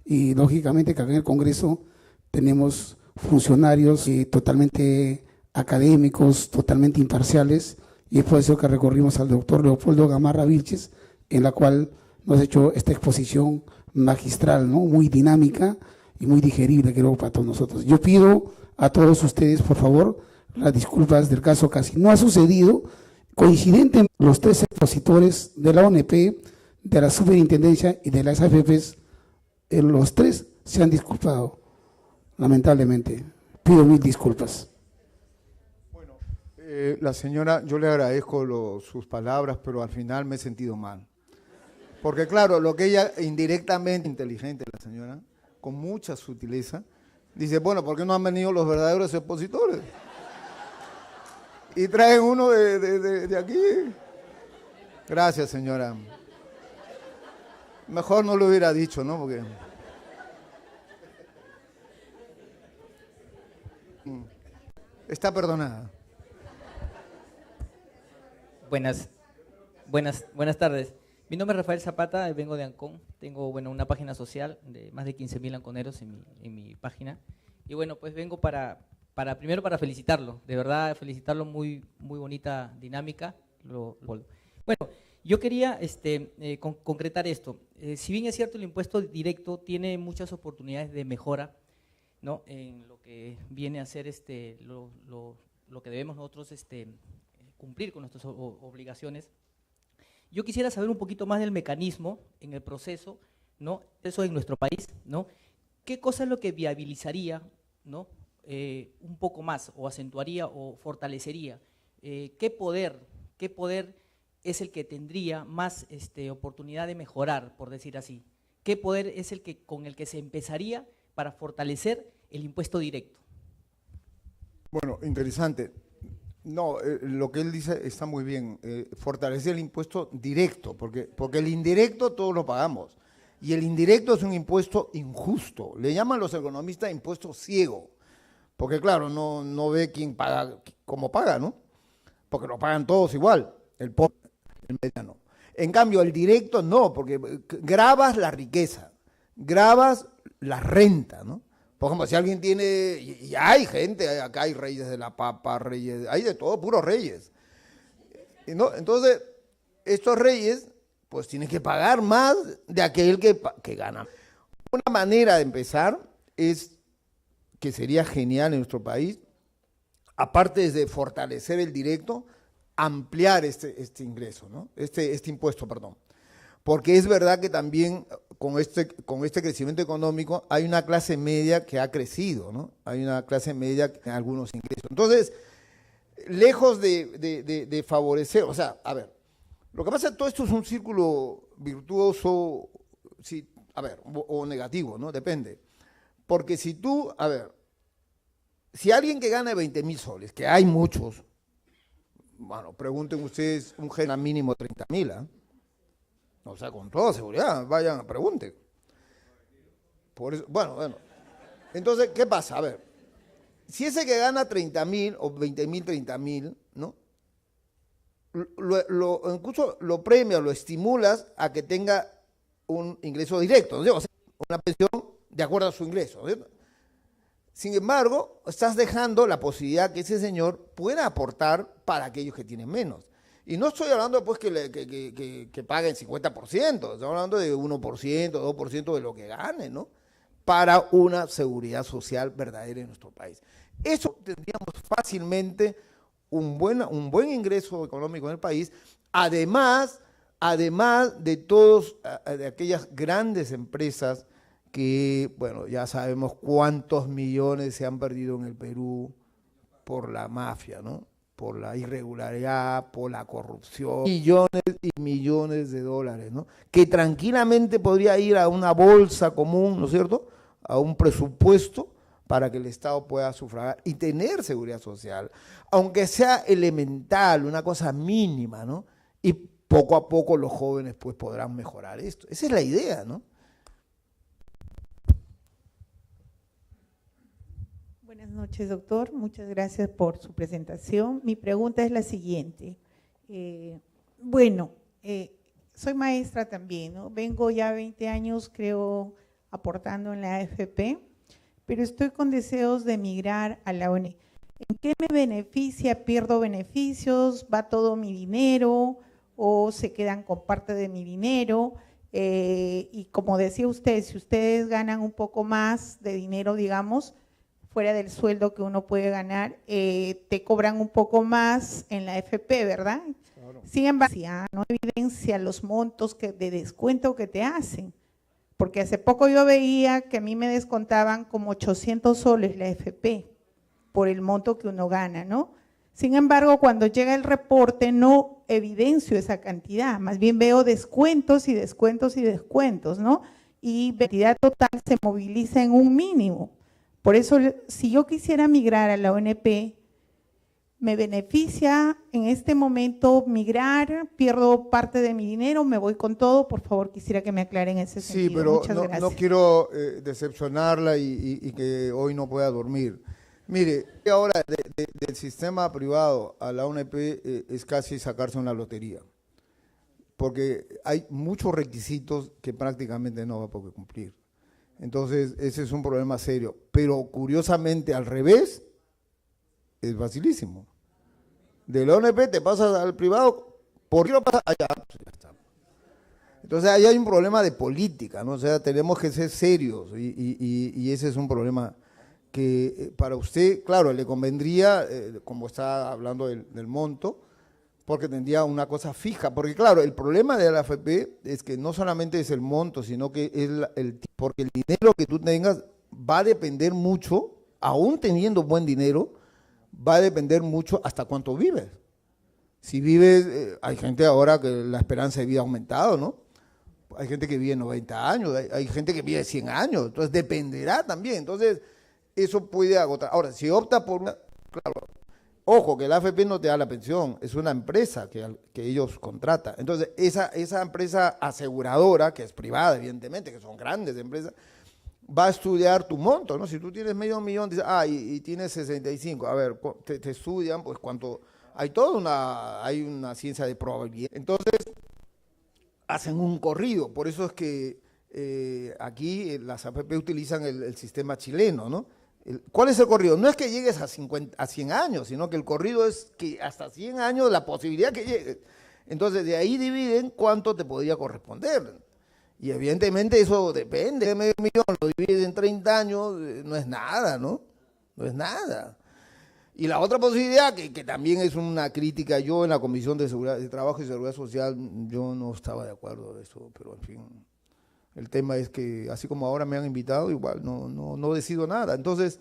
Y lógicamente que acá en el Congreso tenemos funcionarios totalmente académicos, totalmente imparciales, y es por eso que recorrimos al doctor Leopoldo Gamarra Vilches, en la cual nos ha hecho esta exposición magistral, ¿no? Muy dinámica y muy digerible, creo, para todos nosotros. Yo pido a todos ustedes, por favor, las disculpas del caso casi. No ha sucedido. Coincidente, los 3 expositores de la ONP, de la Superintendencia y de las AFPs, los 3 se han disculpado, lamentablemente. Pido 1000 disculpas. Bueno, la señora, yo le agradezco sus palabras, pero al final me he sentido mal. Porque claro, lo que ella indirectamente, inteligente la señora, con mucha sutileza, dice, bueno, ¿por qué no han venido los verdaderos expositores? Y traen uno de aquí. Gracias, señora. Mejor no lo hubiera dicho, ¿no? Porque... Está perdonada. Buenas tardes. Mi nombre es Rafael Zapata, vengo de Ancón. Tengo una página social de más de 15.000 anconeros en mi página. Y bueno, pues vengo primero para felicitarlo, de verdad felicitarlo, muy bonita dinámica. Bueno, yo quería concretar esto. Si bien es cierto, el impuesto directo tiene muchas oportunidades de mejora, ¿no?, en lo que viene a ser lo que debemos nosotros cumplir con nuestras obligaciones. Yo quisiera saber un poquito más del mecanismo en el proceso, ¿no?, eso en nuestro país, ¿no? ¿Qué cosa es lo que viabilizaría, ¿no?, un poco más, o acentuaría o fortalecería? ¿Qué poder es el que tendría más oportunidad de mejorar, por decir así? ¿Qué poder es con el que se empezaría para fortalecer el impuesto directo? Bueno, interesante. No, lo que él dice está muy bien. Fortalecer el impuesto directo, porque el indirecto todos lo pagamos. Y el indirecto es un impuesto injusto. Le llaman los economistas impuesto ciego. Porque claro, no ve quién paga, cómo paga, ¿no? Porque lo pagan todos igual, el pobre, el mediano. En cambio, el directo no, porque gravas la riqueza, gravas la renta, ¿no? Por ejemplo, si alguien tiene, y hay gente, acá hay reyes de la papa, reyes, hay de todo, puros reyes. ¿No? Entonces, estos reyes, pues tienen que pagar más de aquel que gana. Una manera de empezar es, que sería genial en nuestro país, aparte de fortalecer el directo, ampliar este ingreso, ¿no? Este impuesto, perdón. Porque es verdad que también con este crecimiento económico hay una clase media que ha crecido, ¿no? Hay una clase media en algunos ingresos. Entonces, lejos de favorecer, o sea, a ver, lo que pasa es que todo esto es un círculo virtuoso, sí, a ver, o negativo, ¿no? Depende. Porque si tú, a ver, si alguien que gana 20.000 soles, que hay muchos, bueno, pregunten ustedes, un gana mínimo 30.000, ¿eh? O sea, con toda seguridad, vayan, pregunten. Por eso, bueno. Entonces, ¿qué pasa? A ver, si ese que gana 30.000 o 20.000, 30.000, ¿no? Incluso lo premias, lo estimulas a que tenga un ingreso directo, ¿no? O sea, una pensión de acuerdo a su ingreso, ¿cierto? Sin embargo, estás dejando la posibilidad que ese señor pueda aportar para aquellos que tienen menos. Y no estoy hablando después que paguen 50%, estoy hablando de 1%, 2% de lo que gane, ¿no? Para una seguridad social verdadera en nuestro país. Eso tendríamos fácilmente un buen ingreso económico en el país, además de aquellas grandes empresas que, bueno, ya sabemos cuántos millones se han perdido en el Perú por la mafia, ¿no? Por la irregularidad, por la corrupción, millones y millones de dólares, ¿no? Que tranquilamente podría ir a una bolsa común, ¿no es cierto?, a un presupuesto para que el Estado pueda sufragar y tener seguridad social, aunque sea elemental, una cosa mínima, ¿no? Y poco a poco los jóvenes pues podrán mejorar esto. Esa es la idea, ¿no? Buenas noches, doctor. Muchas gracias por su presentación. Mi pregunta es la siguiente. Soy maestra también, ¿no? Vengo ya 20 años, creo, aportando en la AFP, pero estoy con deseos de emigrar a la ONU. ¿En qué me beneficia? ¿Pierdo beneficios? ¿Va todo mi dinero? ¿O se quedan con parte de mi dinero? Y como decía usted, si ustedes ganan un poco más de dinero, digamos, fuera del sueldo que uno puede ganar, te cobran un poco más en la AFP, ¿verdad? Claro. Sin embargo, no evidencia los montos de descuento que te hacen, porque hace poco yo veía que a mí me descontaban como 800 soles la AFP por el monto que uno gana, ¿no? Sin embargo, cuando llega el reporte no evidencio esa cantidad, más bien veo descuentos y descuentos y descuentos, ¿no? Y la cantidad total se moviliza en un mínimo. Por eso, si yo quisiera migrar a la ONP, ¿me beneficia en este momento migrar? ¿Pierdo parte de mi dinero? ¿Me voy con todo? Por favor, quisiera que me aclaren ese sentido. Sí, pero Muchas no quiero decepcionarla y que hoy no pueda dormir. Mire, ahora del sistema privado a la ONP es casi sacarse una lotería. porque hay muchos requisitos que prácticamente no va a poder cumplir. Entonces, ese es un problema serio. Pero curiosamente, al revés, es facilísimo. De la ONP te pasas al privado, ¿por qué no pasas allá? Pues ya está. Entonces, ahí hay un problema de política, ¿no? O sea, tenemos que ser serios y ese es un problema que para usted, claro, le convendría, como está hablando del monto, porque tendría una cosa fija. Porque claro, el problema de la AFP es que no solamente es el monto, sino que es porque el dinero que tú tengas va a depender mucho, aún teniendo buen dinero, va a depender mucho hasta cuánto vives. Si vives, hay gente ahora que la esperanza de vida ha aumentado, ¿no? Hay gente que vive 90 años, hay gente que vive 100 años, entonces dependerá también. Entonces, eso puede agotar. Ahora, si opta por una, claro, ojo, que la AFP no te da la pensión, es una empresa que ellos contratan. Entonces, esa empresa aseguradora, que es privada, evidentemente, que son grandes empresas, va a estudiar tu monto, ¿no? Si tú tienes $500,000, dices, y tienes 65, a ver, te estudian, pues cuánto, hay una ciencia de probabilidad. Entonces, hacen un corrido, por eso es que aquí las AFP utilizan el sistema chileno, ¿no? ¿Cuál es el corrido? No es que llegues a 100 años, sino que el corrido es que hasta 100 años la posibilidad que llegues. Entonces, de ahí dividen cuánto te podría corresponder. Y evidentemente eso depende. $500,000 lo divides en 30 años, no es nada, ¿no? No es nada. Y la otra posibilidad, que también es una crítica, yo en la Comisión de Trabajo y Seguridad Social, yo no estaba de acuerdo de eso, pero en fin. El tema es que, así como ahora me han invitado, igual no decido nada. Entonces,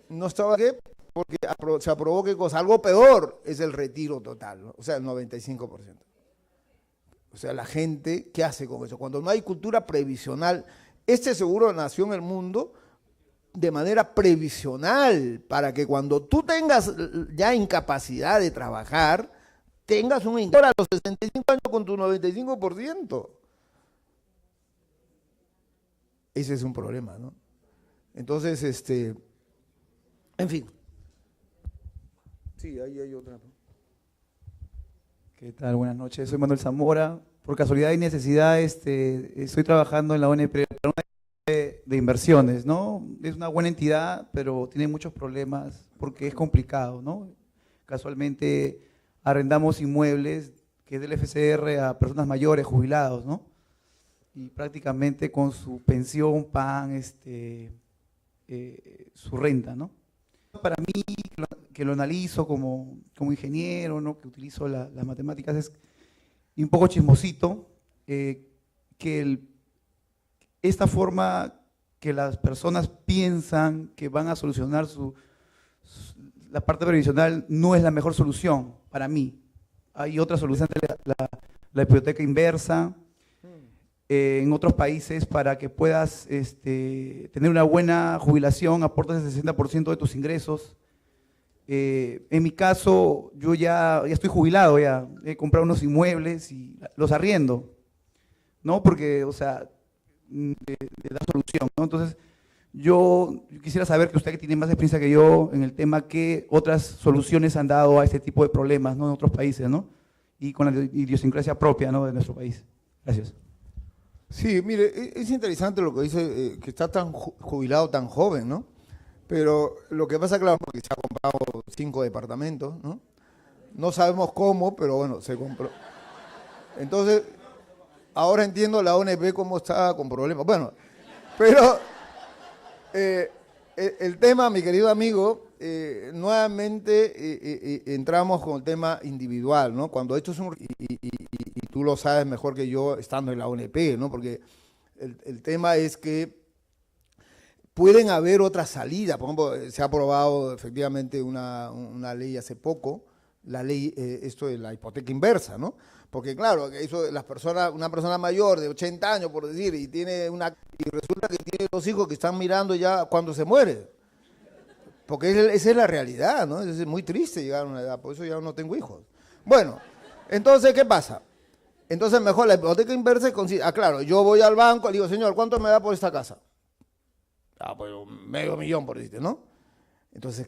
no estaba aquí porque se aprobó qué cosa. Algo peor es el retiro total, ¿no? O sea, el 95%. O sea, la gente, ¿qué hace con eso? Cuando no hay cultura previsional, este seguro nació en el mundo de manera previsional, para que cuando tú tengas ya incapacidad de trabajar, tengas un ingreso a los 65 años con tu 95%. Ese es un problema, ¿no? Entonces, en fin. Sí, ahí hay otra. ¿Qué tal? Buenas noches, soy Manuel Zamora. Por casualidad y necesidad, estoy trabajando en la ONP de inversiones, ¿no? Es una buena entidad, pero tiene muchos problemas porque es complicado, ¿no? Casualmente arrendamos inmuebles que es del FCR a personas mayores, jubilados, ¿no? Y prácticamente con su pensión pagan su renta, ¿no? Para mí, que lo analizo como ingeniero, ¿no? Que utilizo las matemáticas, es un poco chismosito que esta forma que las personas piensan que van a solucionar la parte previsional no es la mejor solución para mí. Hay otra solución, la hipoteca inversa. En otros países, para que puedas tener una buena jubilación, aportas el 60% de tus ingresos. En mi caso, yo ya estoy jubilado, ya he comprado unos inmuebles y los arriendo, ¿no? Porque, o sea, le da solución, ¿no? Entonces, yo quisiera saber, que usted que tiene más experiencia que yo en el tema, qué otras soluciones han dado a este tipo de problemas, ¿no? En otros países, ¿no? Y con la idiosincrasia propia, ¿no? De nuestro país. Gracias. Sí, mire, es interesante lo que dice, que está tan jubilado tan joven, ¿no? Pero lo que pasa, claro, porque se ha comprado 5 departamentos, ¿no? No sabemos cómo, pero bueno, se compró. Entonces, ahora entiendo la ONP cómo está con problemas. Bueno, pero el tema, mi querido amigo, nuevamente entramos con el tema individual, ¿no? Cuando esto es y tú lo sabes mejor que yo estando en la ONP, ¿no? Porque el tema es que pueden haber otras salidas. Por ejemplo, se ha aprobado efectivamente una ley hace poco, la ley, esto de la hipoteca inversa, ¿no? Porque claro, eso una persona mayor de 80 años, por decir, y resulta que tiene 2 hijos que están mirando ya cuando se muere. Porque esa es la realidad, ¿no? Es muy triste llegar a una edad, por eso ya no tengo hijos. Bueno, entonces, ¿qué pasa? Entonces, mejor la hipoteca inversa consiste, claro, yo voy al banco y digo, señor, ¿cuánto me da por esta casa? Pues $500,000, por decirte, ¿no? Entonces,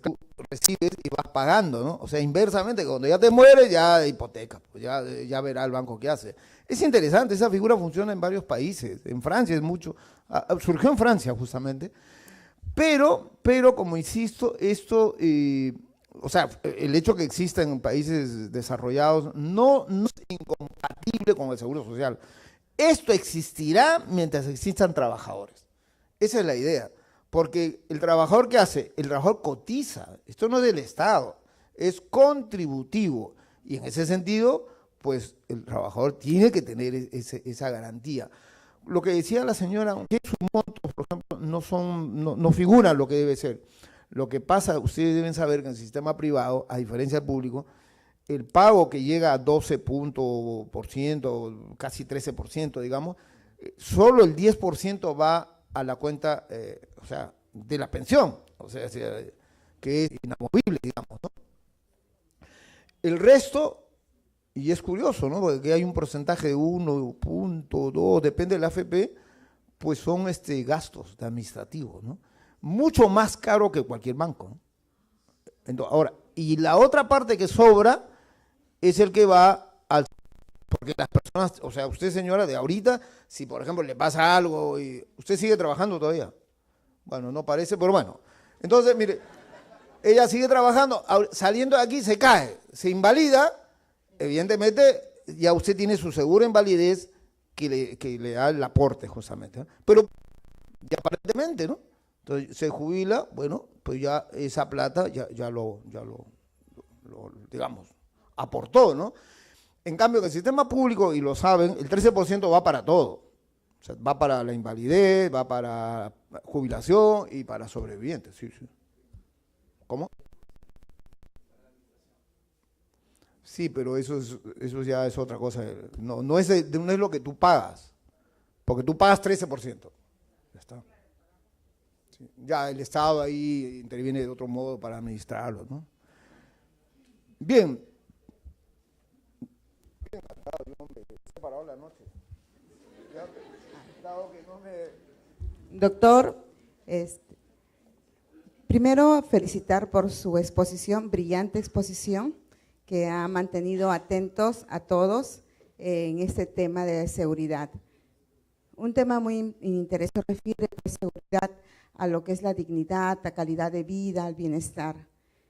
recibes y vas pagando, ¿no? O sea, inversamente, cuando ya te mueres, ya hipoteca, pues ya verá el banco qué hace. Es interesante, esa figura funciona en varios países, en Francia es mucho, surgió en Francia justamente, pero como insisto, esto, o sea, el hecho que exista en países desarrollados no es incompatible con el seguro social. Esto existirá mientras existan trabajadores. Esa es la idea. Porque el trabajador, ¿qué hace? El trabajador cotiza. Esto no es del Estado, es contributivo. Y en ese sentido, pues el trabajador tiene que tener esa garantía. Lo que decía la señora, que sus montos, por ejemplo, no figuran lo que debe ser. Lo que pasa, ustedes deben saber que en el sistema privado, a diferencia del público, el pago que llega a 12%, casi 13%, digamos, solo el 10% va a la cuenta, o sea, de la pensión, o sea, que es inamovible, digamos, ¿no? El resto, y es curioso, ¿no? Porque hay un porcentaje de 1.2, depende de la AFP, pues son gastos administrativos, ¿no? Mucho más caro que cualquier banco, ¿no? Entonces, ahora, y la otra parte que sobra es el que va al... Porque las personas, o sea, usted señora, de ahorita, si por ejemplo le pasa algo y usted sigue trabajando todavía. Bueno, no parece, pero bueno. Entonces, mire, ella sigue trabajando, saliendo de aquí se cae, se invalida, evidentemente ya usted tiene su seguro de invalidez que le da el aporte justamente, ¿no? Pero ya aparentemente, ¿no? Entonces se jubila, bueno, pues ya esa plata ya lo digamos, aportó, ¿no? En cambio, en el sistema público, y lo saben, el 13% va para todo. O sea, va para la invalidez, va para jubilación y para sobrevivientes. Sí, sí. ¿Cómo? Sí, pero eso ya es otra cosa. No es lo que tú pagas, porque tú pagas 13%. Ya está. Sí. Ya el Estado ahí interviene de otro modo para administrarlo, ¿no? Bien. Doctor, primero felicitar por su exposición, brillante exposición, que ha mantenido atentos a todos en este tema de seguridad. Un tema muy interesante refiere a seguridad a lo que es la dignidad, la calidad de vida, al bienestar.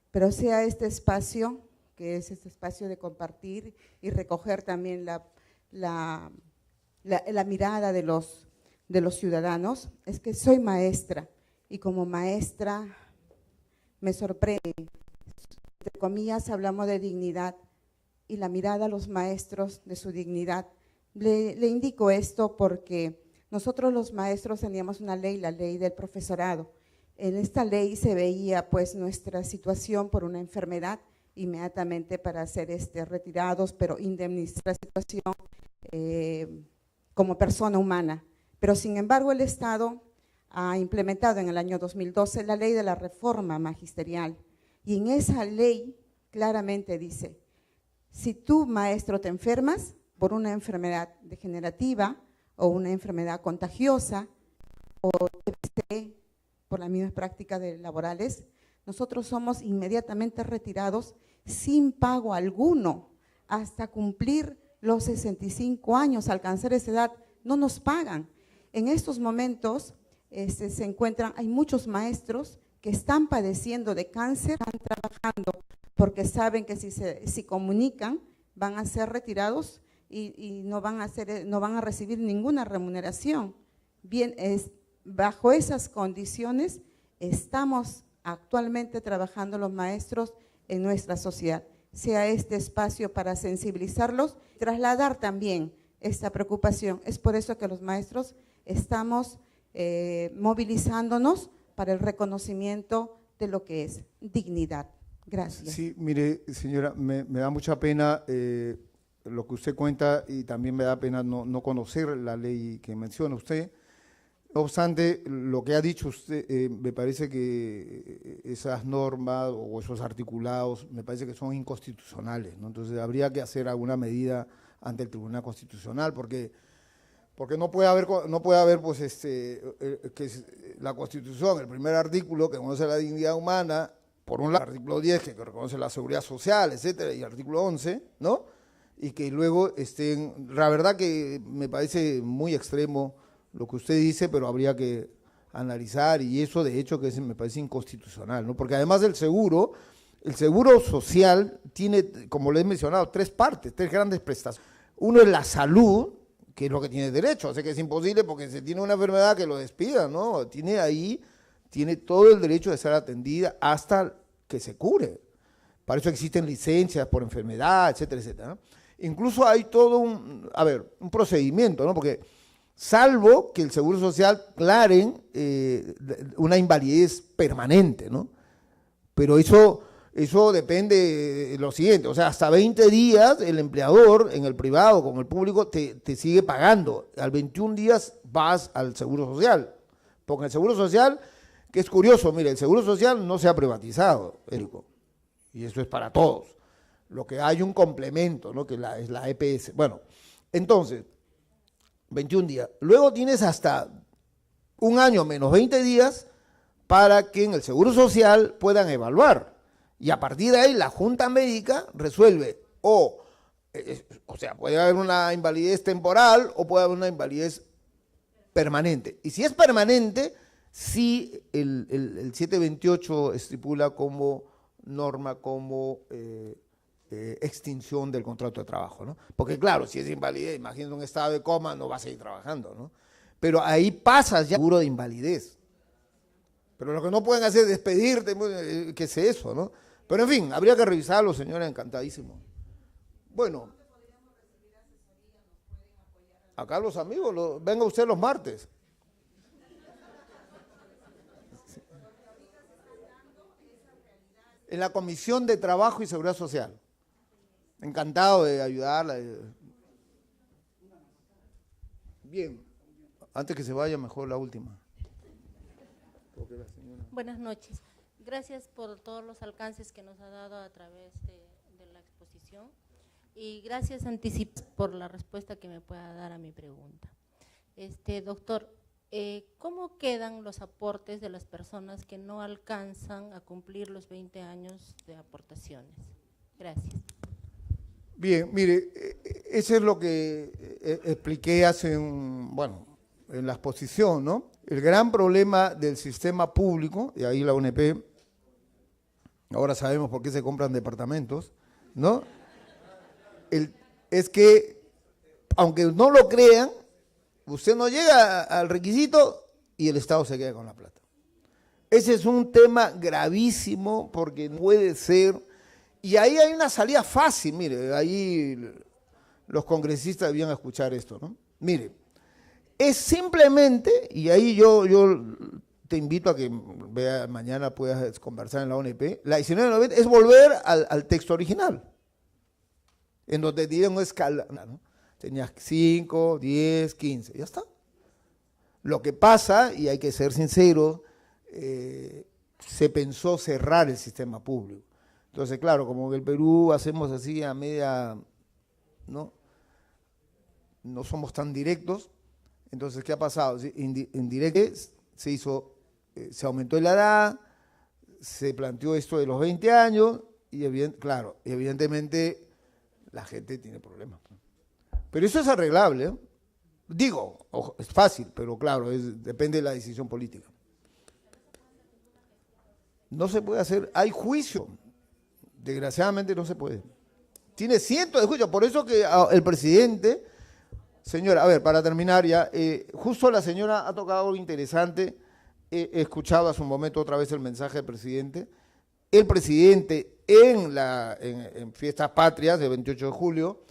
Pero sea este espacio, que es este espacio de compartir y recoger también la mirada de los ciudadanos, es que soy maestra y como maestra me sorprende, entre comillas hablamos de dignidad y la mirada a los maestros de su dignidad. Le indico esto porque nosotros los maestros teníamos una ley, la ley del profesorado. En esta ley se veía pues nuestra situación por una enfermedad, inmediatamente para ser retirados, pero indemnizar la situación como persona humana. Pero sin embargo el Estado ha implementado en el año 2012 la ley de la reforma magisterial y en esa ley claramente dice, si tú maestro te enfermas por una enfermedad degenerativa o una enfermedad contagiosa o por las mismas prácticas laborales, nosotros somos inmediatamente retirados sin pago alguno hasta cumplir los 65 años, alcanzar esa edad, no nos pagan. En estos momentos se encuentran, hay muchos maestros que están padeciendo de cáncer, están trabajando porque saben que si comunican van a ser retirados y no van a recibir ninguna remuneración. Bien, bajo esas condiciones estamos actualmente trabajando los maestros en nuestra sociedad. Sea este espacio para sensibilizarlos, trasladar también esta preocupación. Es por eso que los maestros estamos movilizándonos para el reconocimiento de lo que es dignidad. Gracias. Sí, mire, señora, me da mucha pena lo que usted cuenta y también me da pena no conocer la ley que menciona usted. No obstante, lo que ha dicho usted, me parece que esas normas o esos articulados me parece que son inconstitucionales, ¿no? Entonces habría que hacer alguna medida ante el Tribunal Constitucional porque no puede haber pues que la Constitución, el primer artículo que conoce la dignidad humana, por un lado, el artículo 10 que reconoce la seguridad social, etcétera, y el artículo 11, ¿no? Y que luego estén, la verdad que me parece muy extremo lo que usted dice, pero habría que analizar, y eso de hecho que me parece inconstitucional, ¿no? Porque además el seguro social tiene, como le he mencionado, tres partes, tres grandes prestaciones. Uno es la salud, que es lo que tiene derecho, o sea que es imposible porque si tiene una enfermedad que lo despida, ¿no? Tiene todo el derecho de ser atendida hasta que se cure. Para eso existen licencias por enfermedad, etcétera, etcétera, ¿no? Incluso hay todo un procedimiento, ¿no? Porque salvo que el Seguro Social claren una invalidez permanente, ¿no? Pero eso depende de lo siguiente, o sea, hasta 20 días el empleador en el privado con el público te sigue pagando. Al 21 días vas al Seguro Social, porque el Seguro Social, que es curioso, mire, el Seguro Social no se ha privatizado, Érico, y eso es para todos. Lo que hay un complemento, ¿no? Que es la EPS. Bueno, entonces, 21 días. Luego tienes hasta un año menos 20 días para que en el Seguro Social puedan evaluar. Y a partir de ahí la Junta Médica resuelve o sea, puede haber una invalidez temporal o puede haber una invalidez permanente. Y si es permanente, sí el 728 estipula como norma, como extinción del contrato de trabajo, ¿no? Porque claro, si es invalidez, imagínate un estado de coma, no vas a seguir trabajando, ¿no? Pero ahí pasas ya seguro de invalidez. Pero lo que no pueden hacer es despedirte, ¿qué es eso, no? Pero en fin, habría que revisarlo, señora, encantadísimo. Bueno, acá los amigos, venga usted los martes. En la Comisión de Trabajo y Seguridad Social. Encantado de ayudarla. Bien, antes que se vaya, mejor la última. Buenas noches. Gracias por todos los alcances que nos ha dado a través de la exposición y gracias anticipadas por la respuesta que me pueda dar a mi pregunta. Doctor, ¿cómo quedan los aportes de las personas que no alcanzan a cumplir los 20 años de aportaciones? Gracias. Bien, mire, eso es lo que expliqué en la exposición, ¿no? El gran problema del sistema público, y ahí la UNP, ahora sabemos por qué se compran departamentos, ¿no? Es que, aunque no lo crean, usted no llega al requisito y el Estado se queda con la plata. Ese es un tema gravísimo porque no puede ser. Y ahí hay una salida fácil, mire, ahí los congresistas debían escuchar esto, ¿no? Mire, es simplemente, y ahí yo te invito a que mañana puedas conversar en la ONP, la 1990 es volver al texto original, en donde tiene una escala, ¿no? Tenías 5, 10, 15, ya está. Lo que pasa, y hay que ser sinceros, se pensó cerrar el sistema público. Entonces, claro, como en el Perú hacemos así a media, ¿no? No somos tan directos. Entonces, ¿qué ha pasado? En directo se aumentó la edad, se planteó esto de los 20 años y evidentemente la gente tiene problemas. Pero eso es arreglable, ¿eh? Digo, ojo, es fácil, pero claro, depende de la decisión política. No se puede hacer, hay juicio. Desgraciadamente no se puede. Tiene cientos de juicios, por eso que el presidente, señora, a ver, para terminar ya, justo la señora ha tocado algo interesante, he escuchado hace un momento otra vez el mensaje del presidente. El presidente en Fiestas Patrias del 28 de julio,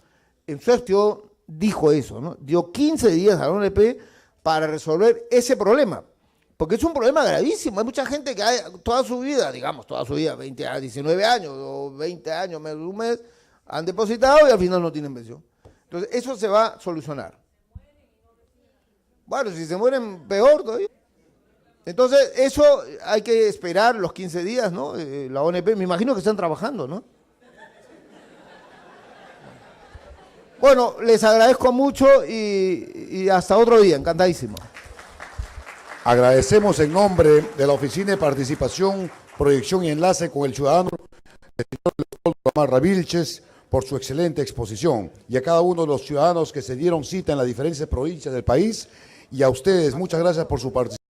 en su gestión dijo eso, ¿no? Dio 15 días a la ONP para resolver ese problema. Porque es un problema gravísimo. Hay mucha gente que toda su vida, 20 años, 19 años o 20 años, menos de un mes, han depositado y al final no tienen pensión. Entonces, eso se va a solucionar. Bueno, si se mueren, peor todavía. Entonces, eso hay que esperar los 15 días, ¿no? La ONP, me imagino que están trabajando, ¿no? Bueno, les agradezco mucho y hasta otro día, encantadísimo. Agradecemos en nombre de la Oficina de Participación proyección y enlace con el ciudadano, el señor Leopoldo Gamarra Vilches, por su excelente exposición, y a cada uno de los ciudadanos que se dieron cita en las diferentes provincias del país, y a ustedes, muchas gracias por su participación.